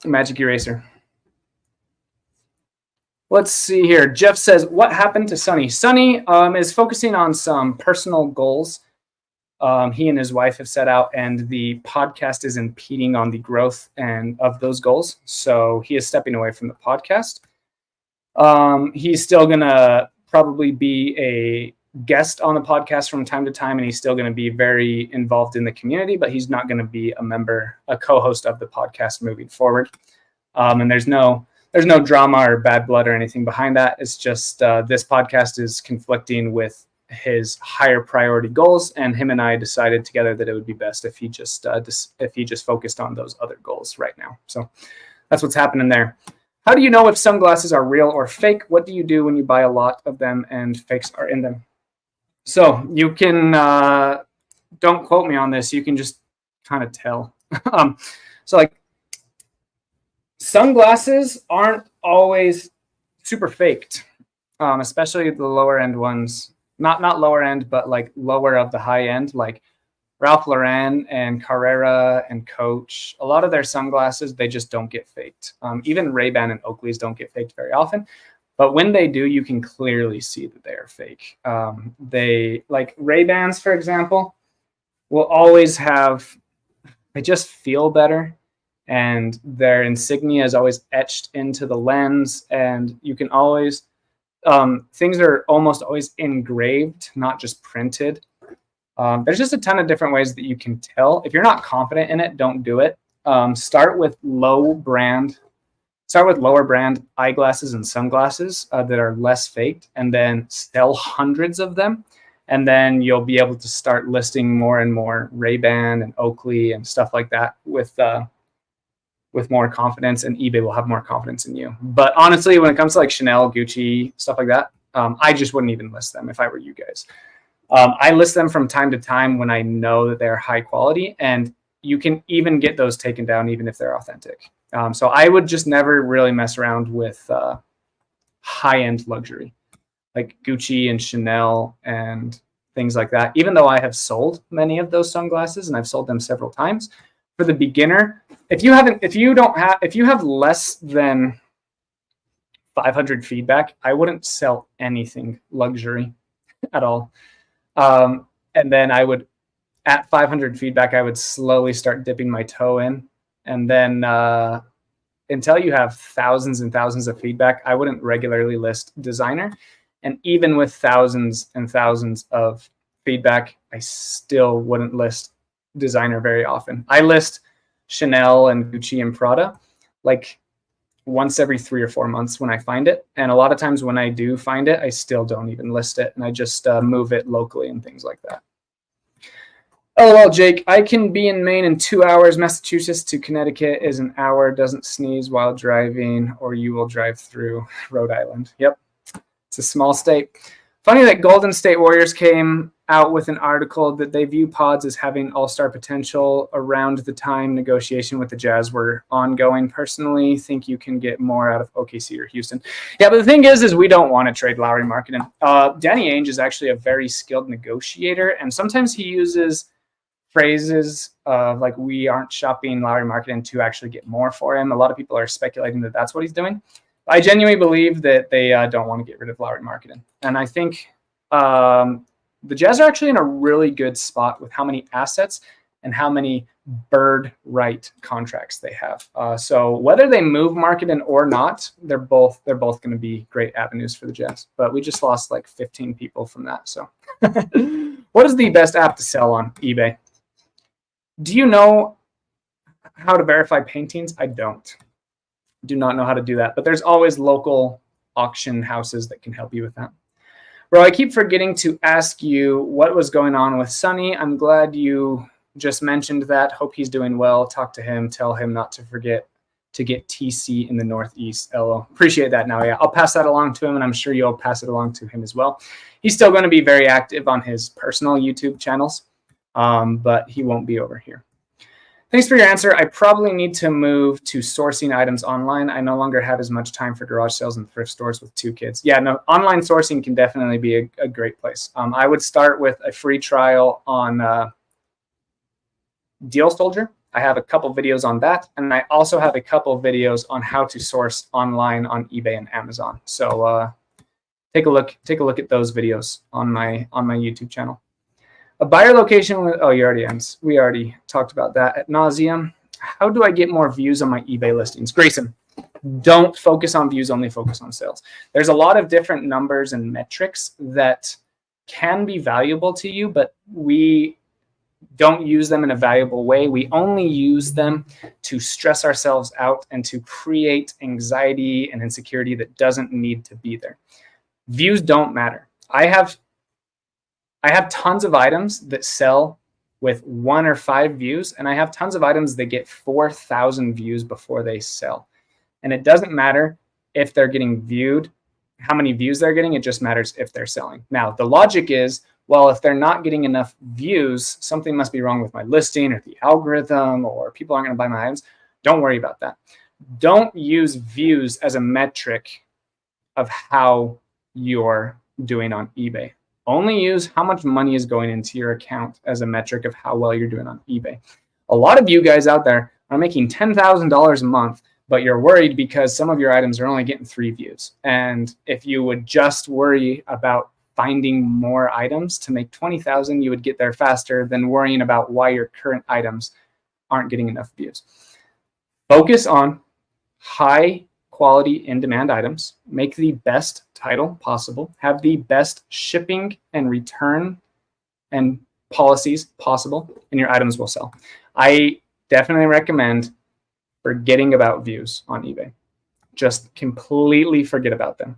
Magic eraser. Let's see here. Jeff says, what happened to Sonny? Sonny is focusing on some personal goals he and his wife have set out, and the podcast is impeding on the growth and of those goals. So he is stepping away from the podcast. He's still going to probably be a guest on the podcast from time to time, and he's still going to be very involved in the community, but he's not going to be a co-host of the podcast moving forward. And there's no drama or bad blood or anything behind that. It's just this podcast is conflicting with his higher priority goals, and him and I decided together that it would be best if he just focused on those other goals right now. So that's what's happening there. How do you know if sunglasses are real or fake? What do you do when you buy a lot of them and fakes are in them? So you can don't quote me on this. You can just kind of tell. So like sunglasses aren't always super faked, especially the lower end ones. Not lower end, but like lower of the high end, like Ralph Lauren and Carrera and Coach. A lot of their sunglasses, they just don't get faked. Even Ray-Ban and Oakley's don't get faked very often. But when they do, you can clearly see that they are fake. They like Ray-Bans, for example, will always have, they just feel better. And their insignia is always etched into the lens. And you can always, things are almost always engraved, not just printed. There's just a ton of different ways that you can tell. If you're not confident in it, don't do it. Start with lower brand eyeglasses and sunglasses that are less faked, and then sell hundreds of them. And then you'll be able to start listing more and more Ray-Ban and Oakley and stuff like that with more confidence, and eBay will have more confidence in you. But honestly, when it comes to like Chanel, Gucci, stuff like that, I just wouldn't even list them if I were you guys. I list them from time to time when I know that they're high quality, and you can even get those taken down even if they're authentic. So I would just never really mess around with high-end luxury like Gucci and Chanel and things like that. Even though I have sold many of those sunglasses and I've sold them several times, for the beginner, if you have less than 500 feedback, I wouldn't sell anything luxury at all. And then I would, at 500 feedback, I would slowly start dipping my toe in. And then until you have thousands and thousands of feedback, I wouldn't regularly list designer. And even with thousands and thousands of feedback, I still wouldn't list designer very often. I list Chanel and Gucci and Prada like once every 3 or 4 months when I find it. And a lot of times when I do find it, I still don't even list it. And I just move it locally and things like that. LOL, Jake, I can be in Maine in 2 hours. Massachusetts to Connecticut is an hour. Doesn't sneeze while driving, or you will drive through Rhode Island. Yep. It's a small state. Funny that Golden State Warriors came out with an article that they view pods as having all-star potential around the time negotiation with the Jazz were ongoing. Personally, think you can get more out of OKC or Houston. Yeah, but the thing is we don't want to trade Lowry Markkanen. Danny Ainge is actually a very skilled negotiator, and sometimes he uses phrases like we aren't shopping Lowry Markkanen to actually get more for him. A lot of people are speculating that that's what he's doing. I genuinely believe that they don't want to get rid of Lowry Markkanen. And I think the Jazz are actually in a really good spot with how many assets and how many bird right contracts they have. So whether they move marketing or not, they're both going to be great avenues for the Jazz. But we just lost like 15 people from that. So what is the best app to sell on eBay? Do you know how to verify paintings? I do not know how to do that, but there's always local auction houses that can help you with that. Bro, I keep forgetting to ask you what was going on with Sonny. I'm glad you just mentioned that. Hope he's doing well. Talk to him. Tell him not to forget to get TC in the Northeast. LO. Appreciate that now. Yeah, I'll pass that along to him, and I'm sure you'll pass it along to him as well. He's still going to be very active on his personal YouTube channels, but he won't be over here. Thanks for your answer. I probably need to move to sourcing items online. I no longer have as much time for garage sales and thrift stores with 2 kids. Yeah, no, online sourcing can definitely be a great place. I would start with a free trial on Deal Soldier. I have a couple videos on that, and I also have a couple videos on how to source online on eBay and Amazon. So take a look at those videos on my YouTube channel. A buyer location, we already talked about that ad nauseum. How do I get more views on my eBay listings? Grayson, don't focus on views, only focus on sales. There's a lot of different numbers and metrics that can be valuable to you, but we don't use them in a valuable way. We only use them to stress ourselves out and to create anxiety and insecurity that doesn't need to be there. Views don't matter. I have tons of items that sell with 1 or 5 views, and I have tons of items that get 4,000 views before they sell. And it doesn't matter if they're getting viewed, how many views they're getting, it just matters if they're selling. Now, the logic is, well, if they're not getting enough views, something must be wrong with my listing or the algorithm, or people aren't going to buy my items. Don't worry about that. Don't use views as a metric of how you're doing on eBay. Only use how much money is going into your account as a metric of how well you're doing on eBay. A lot of you guys out there are making $10,000 a month, but you're worried because some of your items are only getting 3 views. And if you would just worry about finding more items to make 20,000, you would get there faster than worrying about why your current items aren't getting enough views. Focus on high quality in-demand items, make the best title possible, have the best shipping and return and policies possible, and your items will sell. I definitely recommend forgetting about views on eBay. Just completely forget about them.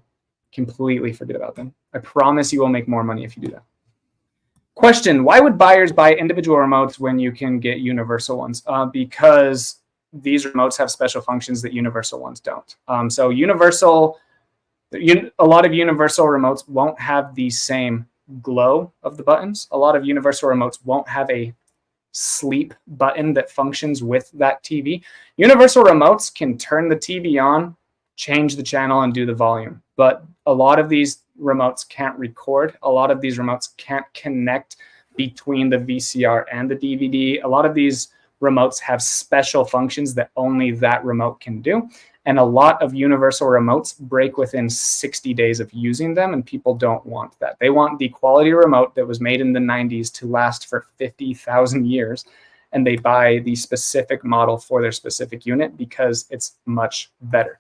Completely forget about them. I promise you will make more money if you do that. Question, why would buyers buy individual remotes when you can get universal ones? Because these remotes have special functions that universal ones don't. So a lot of universal remotes won't have the same glow of the buttons. A lot of universal remotes won't have a sleep button that functions with that TV. Universal remotes can turn the TV on, change the channel, and do the volume. But a lot of these remotes can't record. A lot of these remotes can't connect between the VCR and the DVD. A lot of these remotes have special functions that only that remote can do. And a lot of universal remotes break within 60 days of using them, and people don't want that. They want the quality remote that was made in the 90s to last for 50,000 years, and they buy the specific model for their specific unit because it's much better.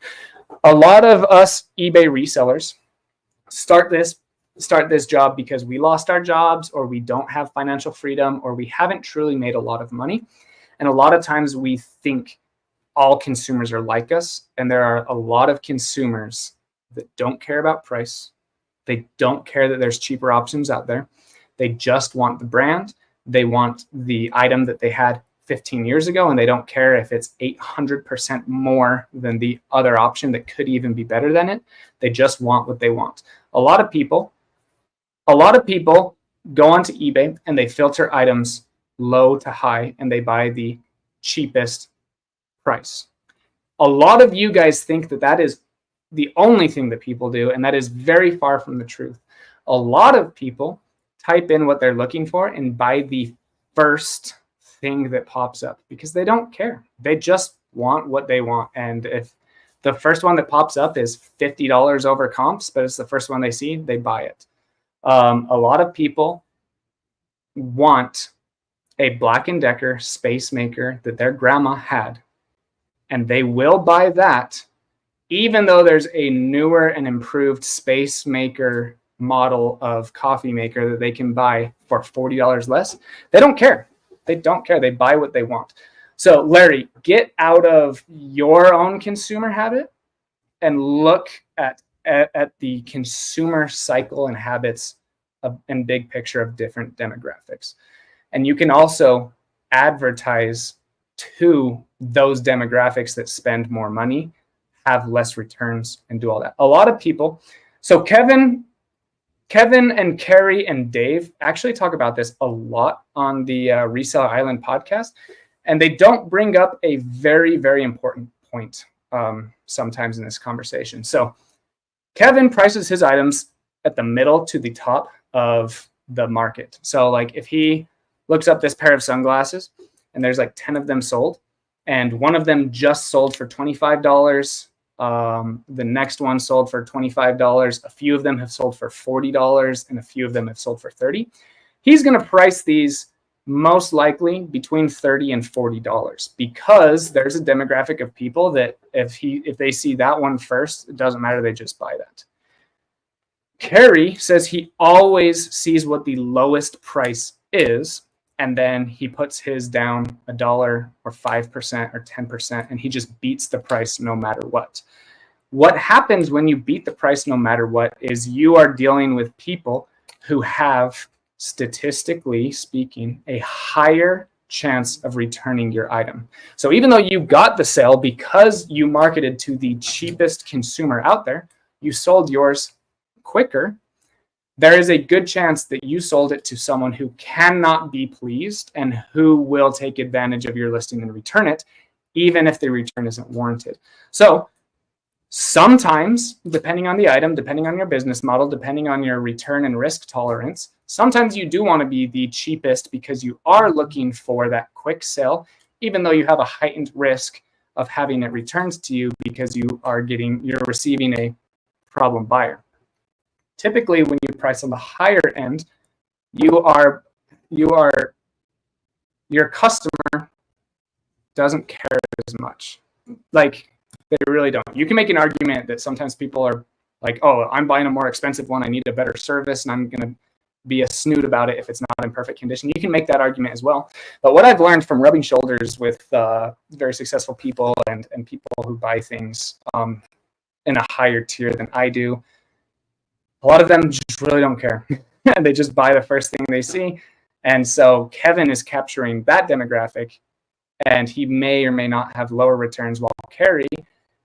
A lot of us eBay resellers start this job because we lost our jobs, or we don't have financial freedom, or we haven't truly made a lot of money. And a lot of times we think all consumers are like us, and there are a lot of consumers that don't care about price. They don't care that there's cheaper options out there. They just want the brand. They want the item that they had 15 years ago, and they don't care if it's 800% more than the other option that could even be better than it. They just want what they want. A lot of people go onto eBay and they filter items low to high, and they buy the cheapest price. A lot of you guys think that that is the only thing that people do, and that is very far from the truth. A lot of people type in what they're looking for and buy the first thing that pops up because they don't care. They just want what they want. And if the first one that pops up is $50 over comps, but it's the first one they see, they buy it. A lot of people want a Black & Decker space maker that their grandma had, and they will buy that even though there's a newer and improved space maker model of coffee maker that they can buy for $40 less. They don't care. They don't care. They buy what they want. So Larry, get out of your own consumer habit and look at the consumer cycle and habits and big picture of different demographics. And you can also advertise to those demographics that spend more money, have less returns, and do all that. A lot of people, so Kevin and Carrie and Dave actually talk about this a lot on the Reseller Island podcast, and they don't bring up a very, very important point sometimes in this conversation. So Kevin prices his items at the middle to the top of the market. So like if he looks up this pair of sunglasses and there's like 10 of them sold, and one of them just sold for $25, the next one sold for $25, a few of them have sold for $40, and a few of them have sold for $30. He's going to price these most likely between $30 and $40 because there's a demographic of people that if they see that one first, it doesn't matter, they just buy that. Carrie says he always sees what the lowest price is, and then he puts his down $1 or 5% or 10%, and he just beats the price no matter what. What happens when you beat the price no matter what is you are dealing with people who have, statistically speaking, a higher chance of returning your item. So even though you got the sale because you marketed to the cheapest consumer out there, you sold yours quicker, there is a good chance that you sold it to someone who cannot be pleased and who will take advantage of your listing and return it, even if the return isn't warranted. So sometimes, depending on the item, depending on your business model, depending on your return and risk tolerance, sometimes you do want to be the cheapest because you are looking for that quick sale, even though you have a heightened risk of having it returned to you because you're receiving a problem buyer. Typically, when you price on the higher end, your customer doesn't care as much. Like, they really don't. You can make an argument that sometimes people are like, oh, I'm buying a more expensive one, I need a better service, and I'm going to be a snoot about it if it's not in perfect condition. You can make that argument as well. But what I've learned from rubbing shoulders with very successful people and people who buy things in a higher tier than I do, a lot of them just really don't care. They just buy the first thing they see. And so Kevin is capturing that demographic, and he may or may not have lower returns, while Carrie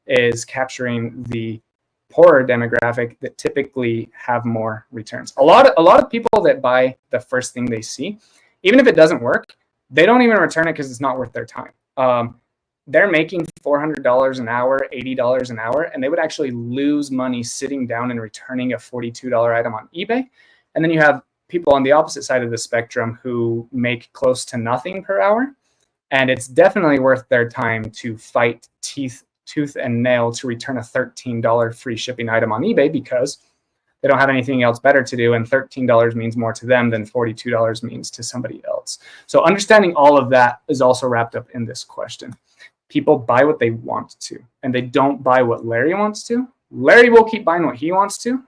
is capturing the poorer demographic that typically have more returns. A lot of people that buy the first thing they see, even if it doesn't work, they don't even return it because it's not worth their time. They're making $400 an hour, $80 an hour, and they would actually lose money sitting down and returning a $42 item on eBay. And then you have people on the opposite side of the spectrum who make close to nothing per hour. And it's definitely worth their time to fight tooth and nail to return a $13 free shipping item on eBay because they don't have anything else better to do, and $13 means more to them than $42 means to somebody else. So understanding all of that is also wrapped up in this question. People buy what they want to, and they don't buy what Larry wants to. Larry will keep buying what he wants to,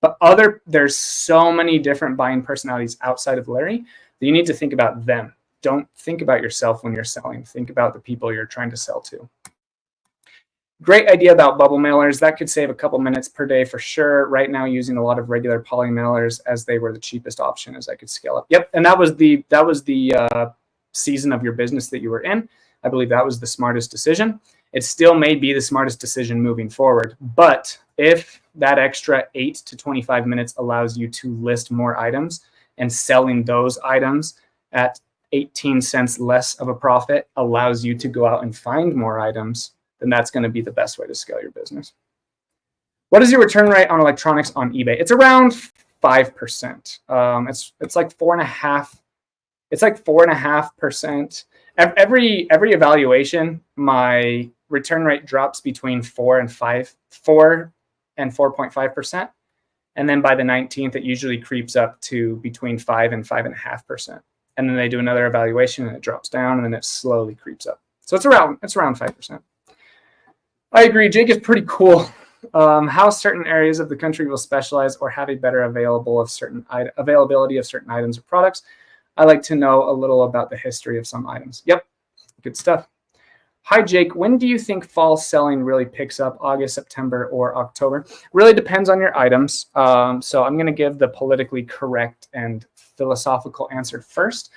but there's so many different buying personalities outside of Larry that you need to think about them. Don't think about yourself when you're selling. Think about the people you're trying to sell to. Great idea about bubble mailers. That could save a couple minutes per day for sure. Right now, using a lot of regular poly mailers as they were the cheapest option as I could scale up. Yep, and that was the season of your business that you were in. I believe that was the smartest decision. It still may be the smartest decision moving forward. But if that extra 8 to 25 minutes allows you to list more items and selling those items at 18 cents less of a profit allows you to go out and find more items, then that's going to be the best way to scale your business. What is your return rate on electronics on eBay? It's around 5%. It's like 4.5. It's like 4.5%. Every evaluation, my return rate drops between 4 and 4.5%. And then by the 19th, it usually creeps up to between 5 and 5.5%. and then they do another evaluation and it drops down, and then it slowly creeps up. So it's around 5%. I agree. Jake is pretty cool. How certain areas of the country will specialize or have a better availability of certain items or products. I like to know a little about the history of some items. Yep, good stuff. Hi, Jake. When do you think fall selling really picks up? August, September, or October? Really depends on your items. So I'm going to give the politically correct and philosophical answer first.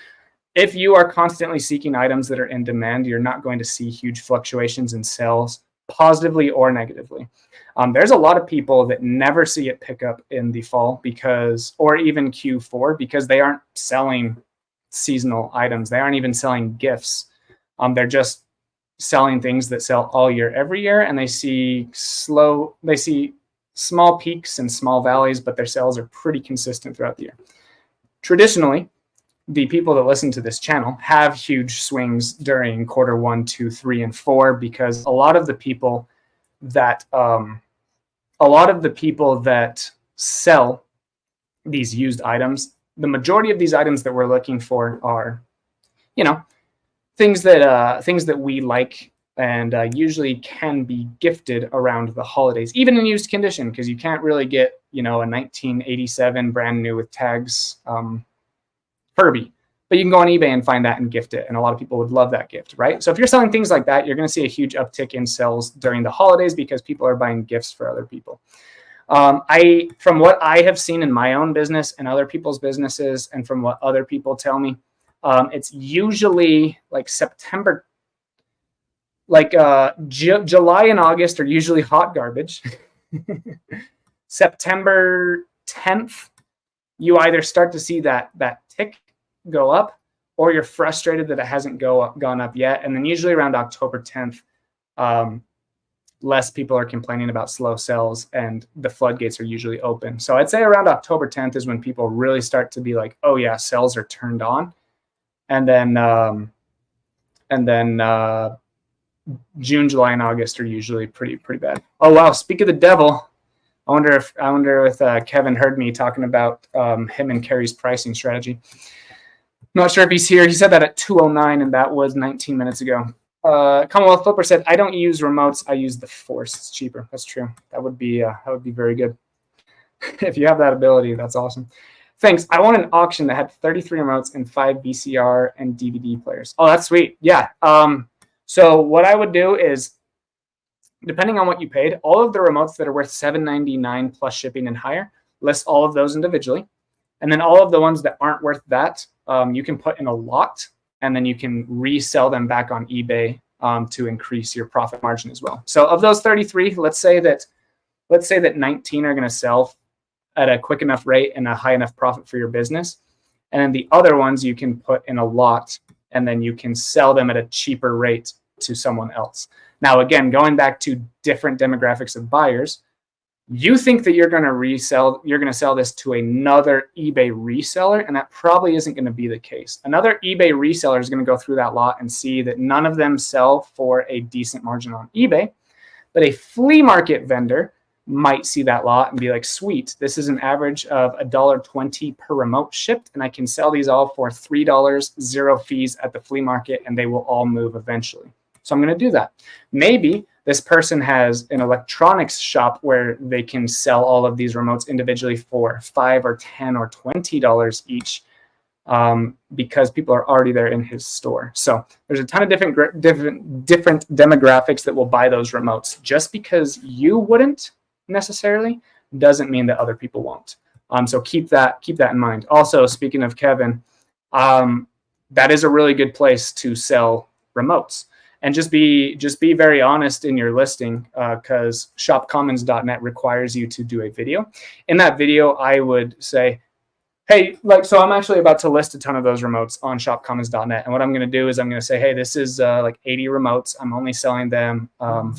If you are constantly seeking items that are in demand, you're not going to see huge fluctuations in sales, positively or negatively. There's a lot of people that never see it pick up in the fall or even Q4 because they aren't selling seasonal items. They aren't even selling gifts. They're just selling things that sell all year, every year, and they see small peaks and small valleys, but their sales are pretty consistent throughout the year. Traditionally, the people that listen to this channel have huge swings during quarter 1, 2, 3, and 4 because a lot of the people that sell these used items, the majority of these items that we're looking for are, things that we like and usually can be gifted around the holidays, even in used condition, because you can't really get, a 1987 brand new with tags Furby, but you can go on eBay and find that and gift it. And a lot of people would love that gift, right? So if you're selling things like that, you're going to see a huge uptick in sales during the holidays because people are buying gifts for other people. From what I have seen in my own business and other people's businesses, and from what other people tell me, it's usually like September, July and August are usually hot garbage. September 10th, you either start to see that tick go up, or you're frustrated that it hasn't gone up yet. And then usually around October 10th, less people are complaining about slow sales and the floodgates are usually open. So I'd say around October 10th is when people really start to be like, oh yeah, sales are turned on. And then June, July, and August are usually pretty bad. Oh wow! Speak of the devil, I wonder if Kevin heard me talking about him and Carrie's pricing strategy. Not sure if he's here. He said that at 2:09, and that was 19 minutes ago. Commonwealth Flipper said, "I don't use remotes. I use the Force. It's cheaper." That's true. That would be very good. If you have that ability, that's awesome. Thanks. I want an auction that had 33 remotes and 5 VCR and DVD players. Oh, that's sweet. Yeah. So what I would do is, depending on what you paid, all of the remotes that are worth $7.99 plus shipping and higher, list all of those individually. And then all of the ones that aren't worth that, you can put in a lot, and then you can resell them back on eBay to increase your profit margin as well. So of those 33, let's say that 19 are going to sell at a quick enough rate and a high enough profit for your business. And then the other ones you can put in a lot, and then you can sell them at a cheaper rate to someone else. Now, again, going back to different demographics of buyers, you think that you're going to sell this to another eBay reseller, and that probably isn't going to be the case. Another eBay reseller is going to go through that lot and see that none of them sell for a decent margin on eBay, but a flea market vendor might see that lot and be like, sweet, this is an average of $1.20 per remote shipped, and I can sell these all for $3, 0 fees at the flea market, and they will all move eventually. So I'm going to do that. Maybe this person has an electronics shop where they can sell all of these remotes individually for $5 or $10 or $20 each, because people are already there in his store. So there's a ton of different demographics that will buy those remotes. Just because you wouldn't necessarily doesn't mean that other people won't. So keep that in mind. Also, speaking of Kevin, that is a really good place to sell remotes. And just be very honest in your listing, because shopcommons.net requires you to do a video. In that video, I would say, hey, so I'm actually about to list a ton of those remotes on shopcommons.net. And what I'm going to do is I'm going to say, hey, this is 80 remotes. I'm only selling them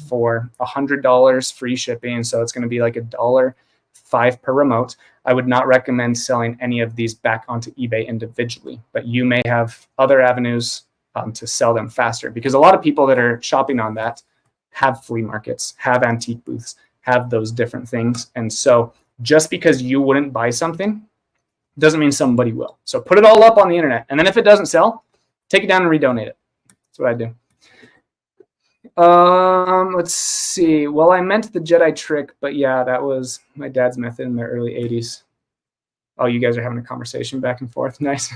for $100 free shipping. So it's going to be like $1.05 per remote. I would not recommend selling any of these back onto eBay individually, but you may have other avenues to sell them faster, because a lot of people that are shopping on that have flea markets, have antique booths, have those different things. And so just because you wouldn't buy something Doesn't mean somebody will. So put it all up on the internet. And then if it doesn't sell, take it down and redonate it. That's what I do. Let's see. Well, I meant the Jedi trick, but yeah, that was my dad's method in the early 80s. Oh, you guys are having a conversation back and forth. Nice.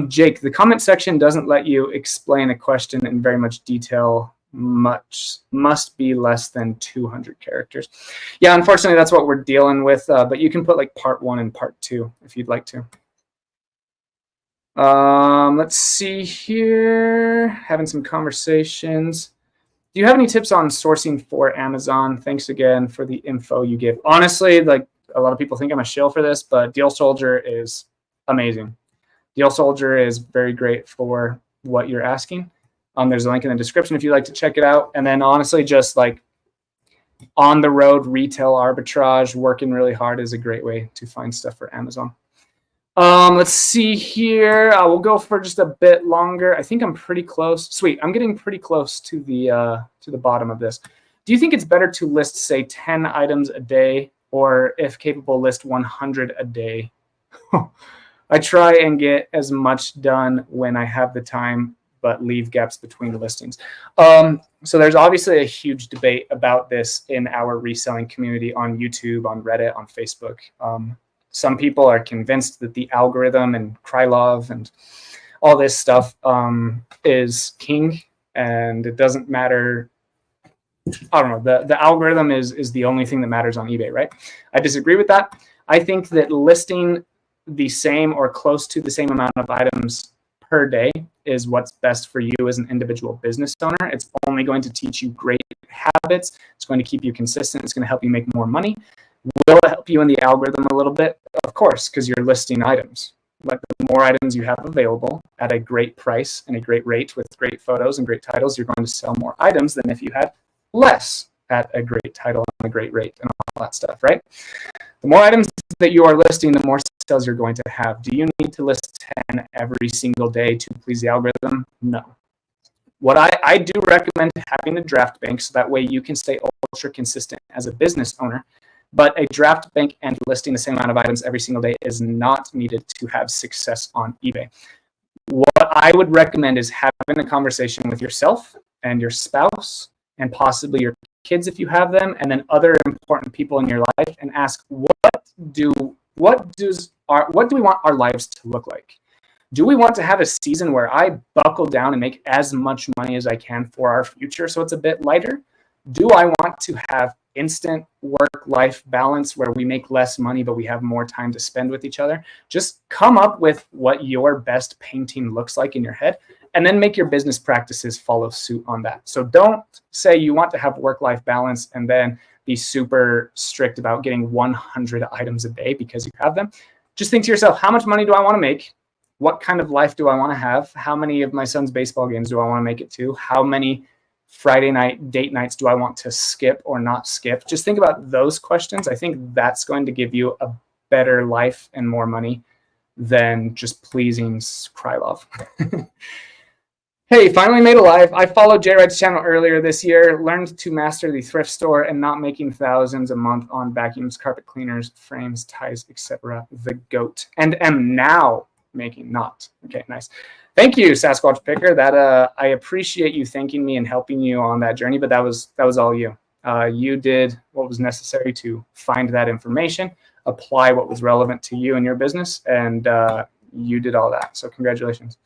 Jake, the comment section doesn't let you explain a question in very much detail. Must be less than 200 characters. Yeah, unfortunately, that's what we're dealing with. But you can put like part 1 and part 2 if you'd like to. Let's see here. Having some conversations. Do you have any tips on sourcing for Amazon? Thanks again for the info you give. Honestly, like a lot of people think I'm a shill for this, but Deal Soldier is amazing. Deal Soldier is very great for what you're asking. There's a link in the description if you'd like to check it out. And then honestly, just like on the road retail arbitrage, working really hard is a great way to find stuff for Amazon. Let's see here. We'll go for just a bit longer. I think I'm pretty close. Sweet. I'm getting pretty close to the bottom of this. Do you think it's better to list, say, 10 items a day, or if capable, list 100 a day? I try and get as much done when I have the time, but leave gaps between the listings. So there's obviously a huge debate about this in our reselling community on YouTube, on Reddit, on Facebook. Some people are convinced that the algorithm and Krylov and all this stuff is king, and it doesn't matter. I don't know. The algorithm is the only thing that matters on eBay, right? I disagree with that. I think that listing the same or close to the same amount of items per day is what's best for you as an individual business owner. It's only going to teach you great habits. It's going to keep you consistent. It's going to help you make more money. Will it help you in the algorithm a little bit? Of course, because you're listing items. Like the more items you have available at a great price and a great rate with great photos and great titles, you're going to sell more items than if you had less at a great title and a great rate and all that stuff, right? The more items that you are listing, the more sales you're going to have. Do you need to list 10 every single day to please the algorithm? No. What I do recommend having a draft bank so that way you can stay ultra consistent as a business owner. But a draft bank and listing the same amount of items every single day is not needed to have success on eBay. What I would recommend is having a conversation with yourself and your spouse and possibly your kids if you have them, and then other important people in your life, and ask what do we want our lives to look like? Do we want to have a season where I buckle down and make as much money as I can for our future so it's a bit lighter? Do I want to have instant work-life balance where we make less money but we have more time to spend with each other? Just come up with what your best painting looks like in your head, and then make your business practices follow suit on that. So don't say you want to have work-life balance and then be super strict about getting 100 items a day because you have them. Just think to yourself, how much money do I want to make? What kind of life do I want to have? How many of my son's baseball games do I want to make it to? How many Friday night date nights do I want to skip or not skip? Just think about those questions. I think that's going to give you a better life and more money than just pleasing Krylov. Hey, finally made it live. I followed J-Ride's channel earlier this year, learned to master the thrift store and not making thousands a month on vacuums, carpet cleaners, frames, ties, etc. The GOAT. And am now making not. Okay, nice. Thank you, Sasquatch Picker. That I appreciate you thanking me and helping you on that journey, but that was all you. You did what was necessary to find that information, apply what was relevant to you and your business, and you did all that. So congratulations.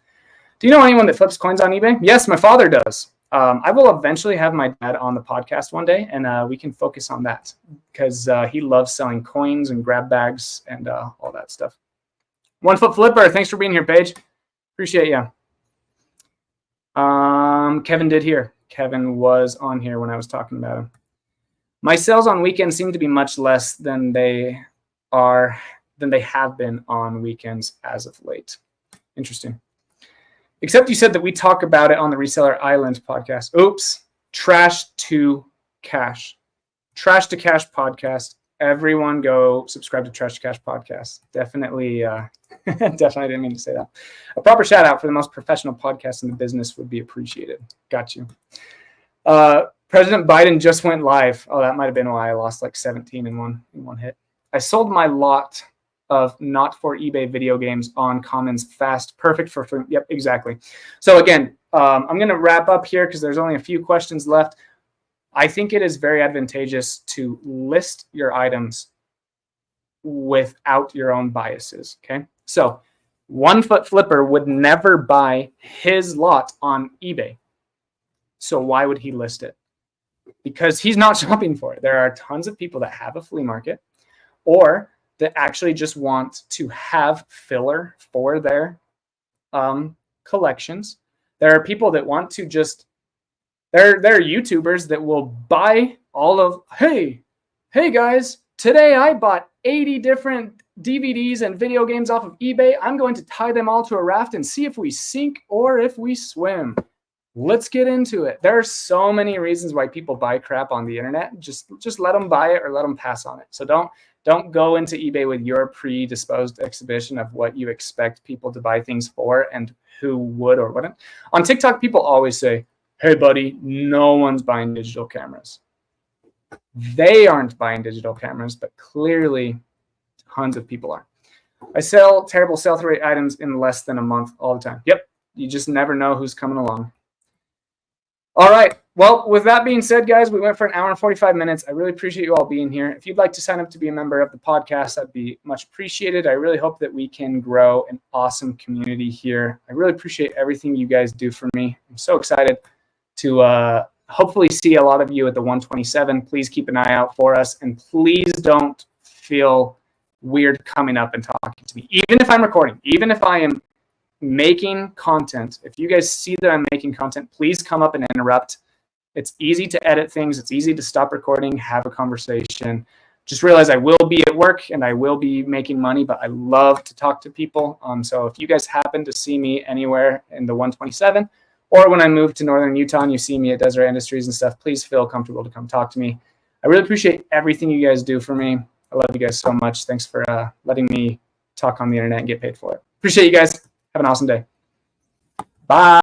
Do you know anyone that flips coins on eBay? Yes, my father does. I will eventually have my dad on the podcast one day, and we can focus on that because he loves selling coins and grab bags and all that stuff. 1 Foot Flipper, thanks for being here, Paige. Appreciate you. Kevin did here. Kevin was on here when I was talking about him. My sales on weekends seem to be much less than they have been on weekends as of late. Interesting. Except you said that we talk about it on the Reseller Island podcast. Oops. Trash to Cash. Trash to Cash podcast. Everyone go subscribe to Trash to Cash podcast. Definitely, definitely didn't mean to say that. A proper shout out for the most professional podcast in the business would be appreciated. Got you. President Biden just went live. Oh, that might have been why I lost like 17 in one hit. I sold my lot of not for eBay video games on Commons fast. Perfect for, yep, exactly. So again, I'm going to wrap up here because there's only a few questions left. I think it is very advantageous to list your items without your own biases, okay? So 1 foot flipper would never buy his lot on eBay. So why would he list it? Because he's not shopping for it. There are tons of people that have a flea market or that actually just want to have filler for their collections. There are people that want to just, there are YouTubers that will buy all of, hey guys, today I bought 80 different DVDs and video games off of eBay. I'm going to tie them all to a raft and see if we sink or if we swim. Let's get into it. There are so many reasons why people buy crap on the internet. Just let them buy it or let them pass on it. So don't go into eBay with your predisposed exhibition of what you expect people to buy things for and who would or wouldn't. On TikTok, people always say, hey buddy, no one's buying digital cameras. They aren't buying digital cameras, but clearly tons of people are. I sell terrible sell-through rate items in less than a month all the time. Yep, you just never know who's coming along. All right. Well, with that being said, guys, we went for an hour and 45 minutes. I really appreciate you all being here. If you'd like to sign up to be a member of the podcast, that'd be much appreciated. I really hope that we can grow an awesome community here. I really appreciate everything you guys do for me. I'm so excited to hopefully see a lot of you at the 127. Please keep an eye out for us. And please don't feel weird coming up and talking to me. Even if I'm recording, even if I am making content, if you guys see that I'm making content, please come up and interrupt. It's easy to edit things. It's easy to stop recording, have a conversation. Just realize I will be at work and I will be making money, but I love to talk to people. So if you guys happen to see me anywhere in the 127, or when I move to Northern Utah and you see me at Deseret Industries and stuff, please feel comfortable to come talk to me. I really appreciate everything you guys do for me. I love you guys so much. Thanks for letting me talk on the internet and get paid for it. Appreciate you guys. Have an awesome day. Bye.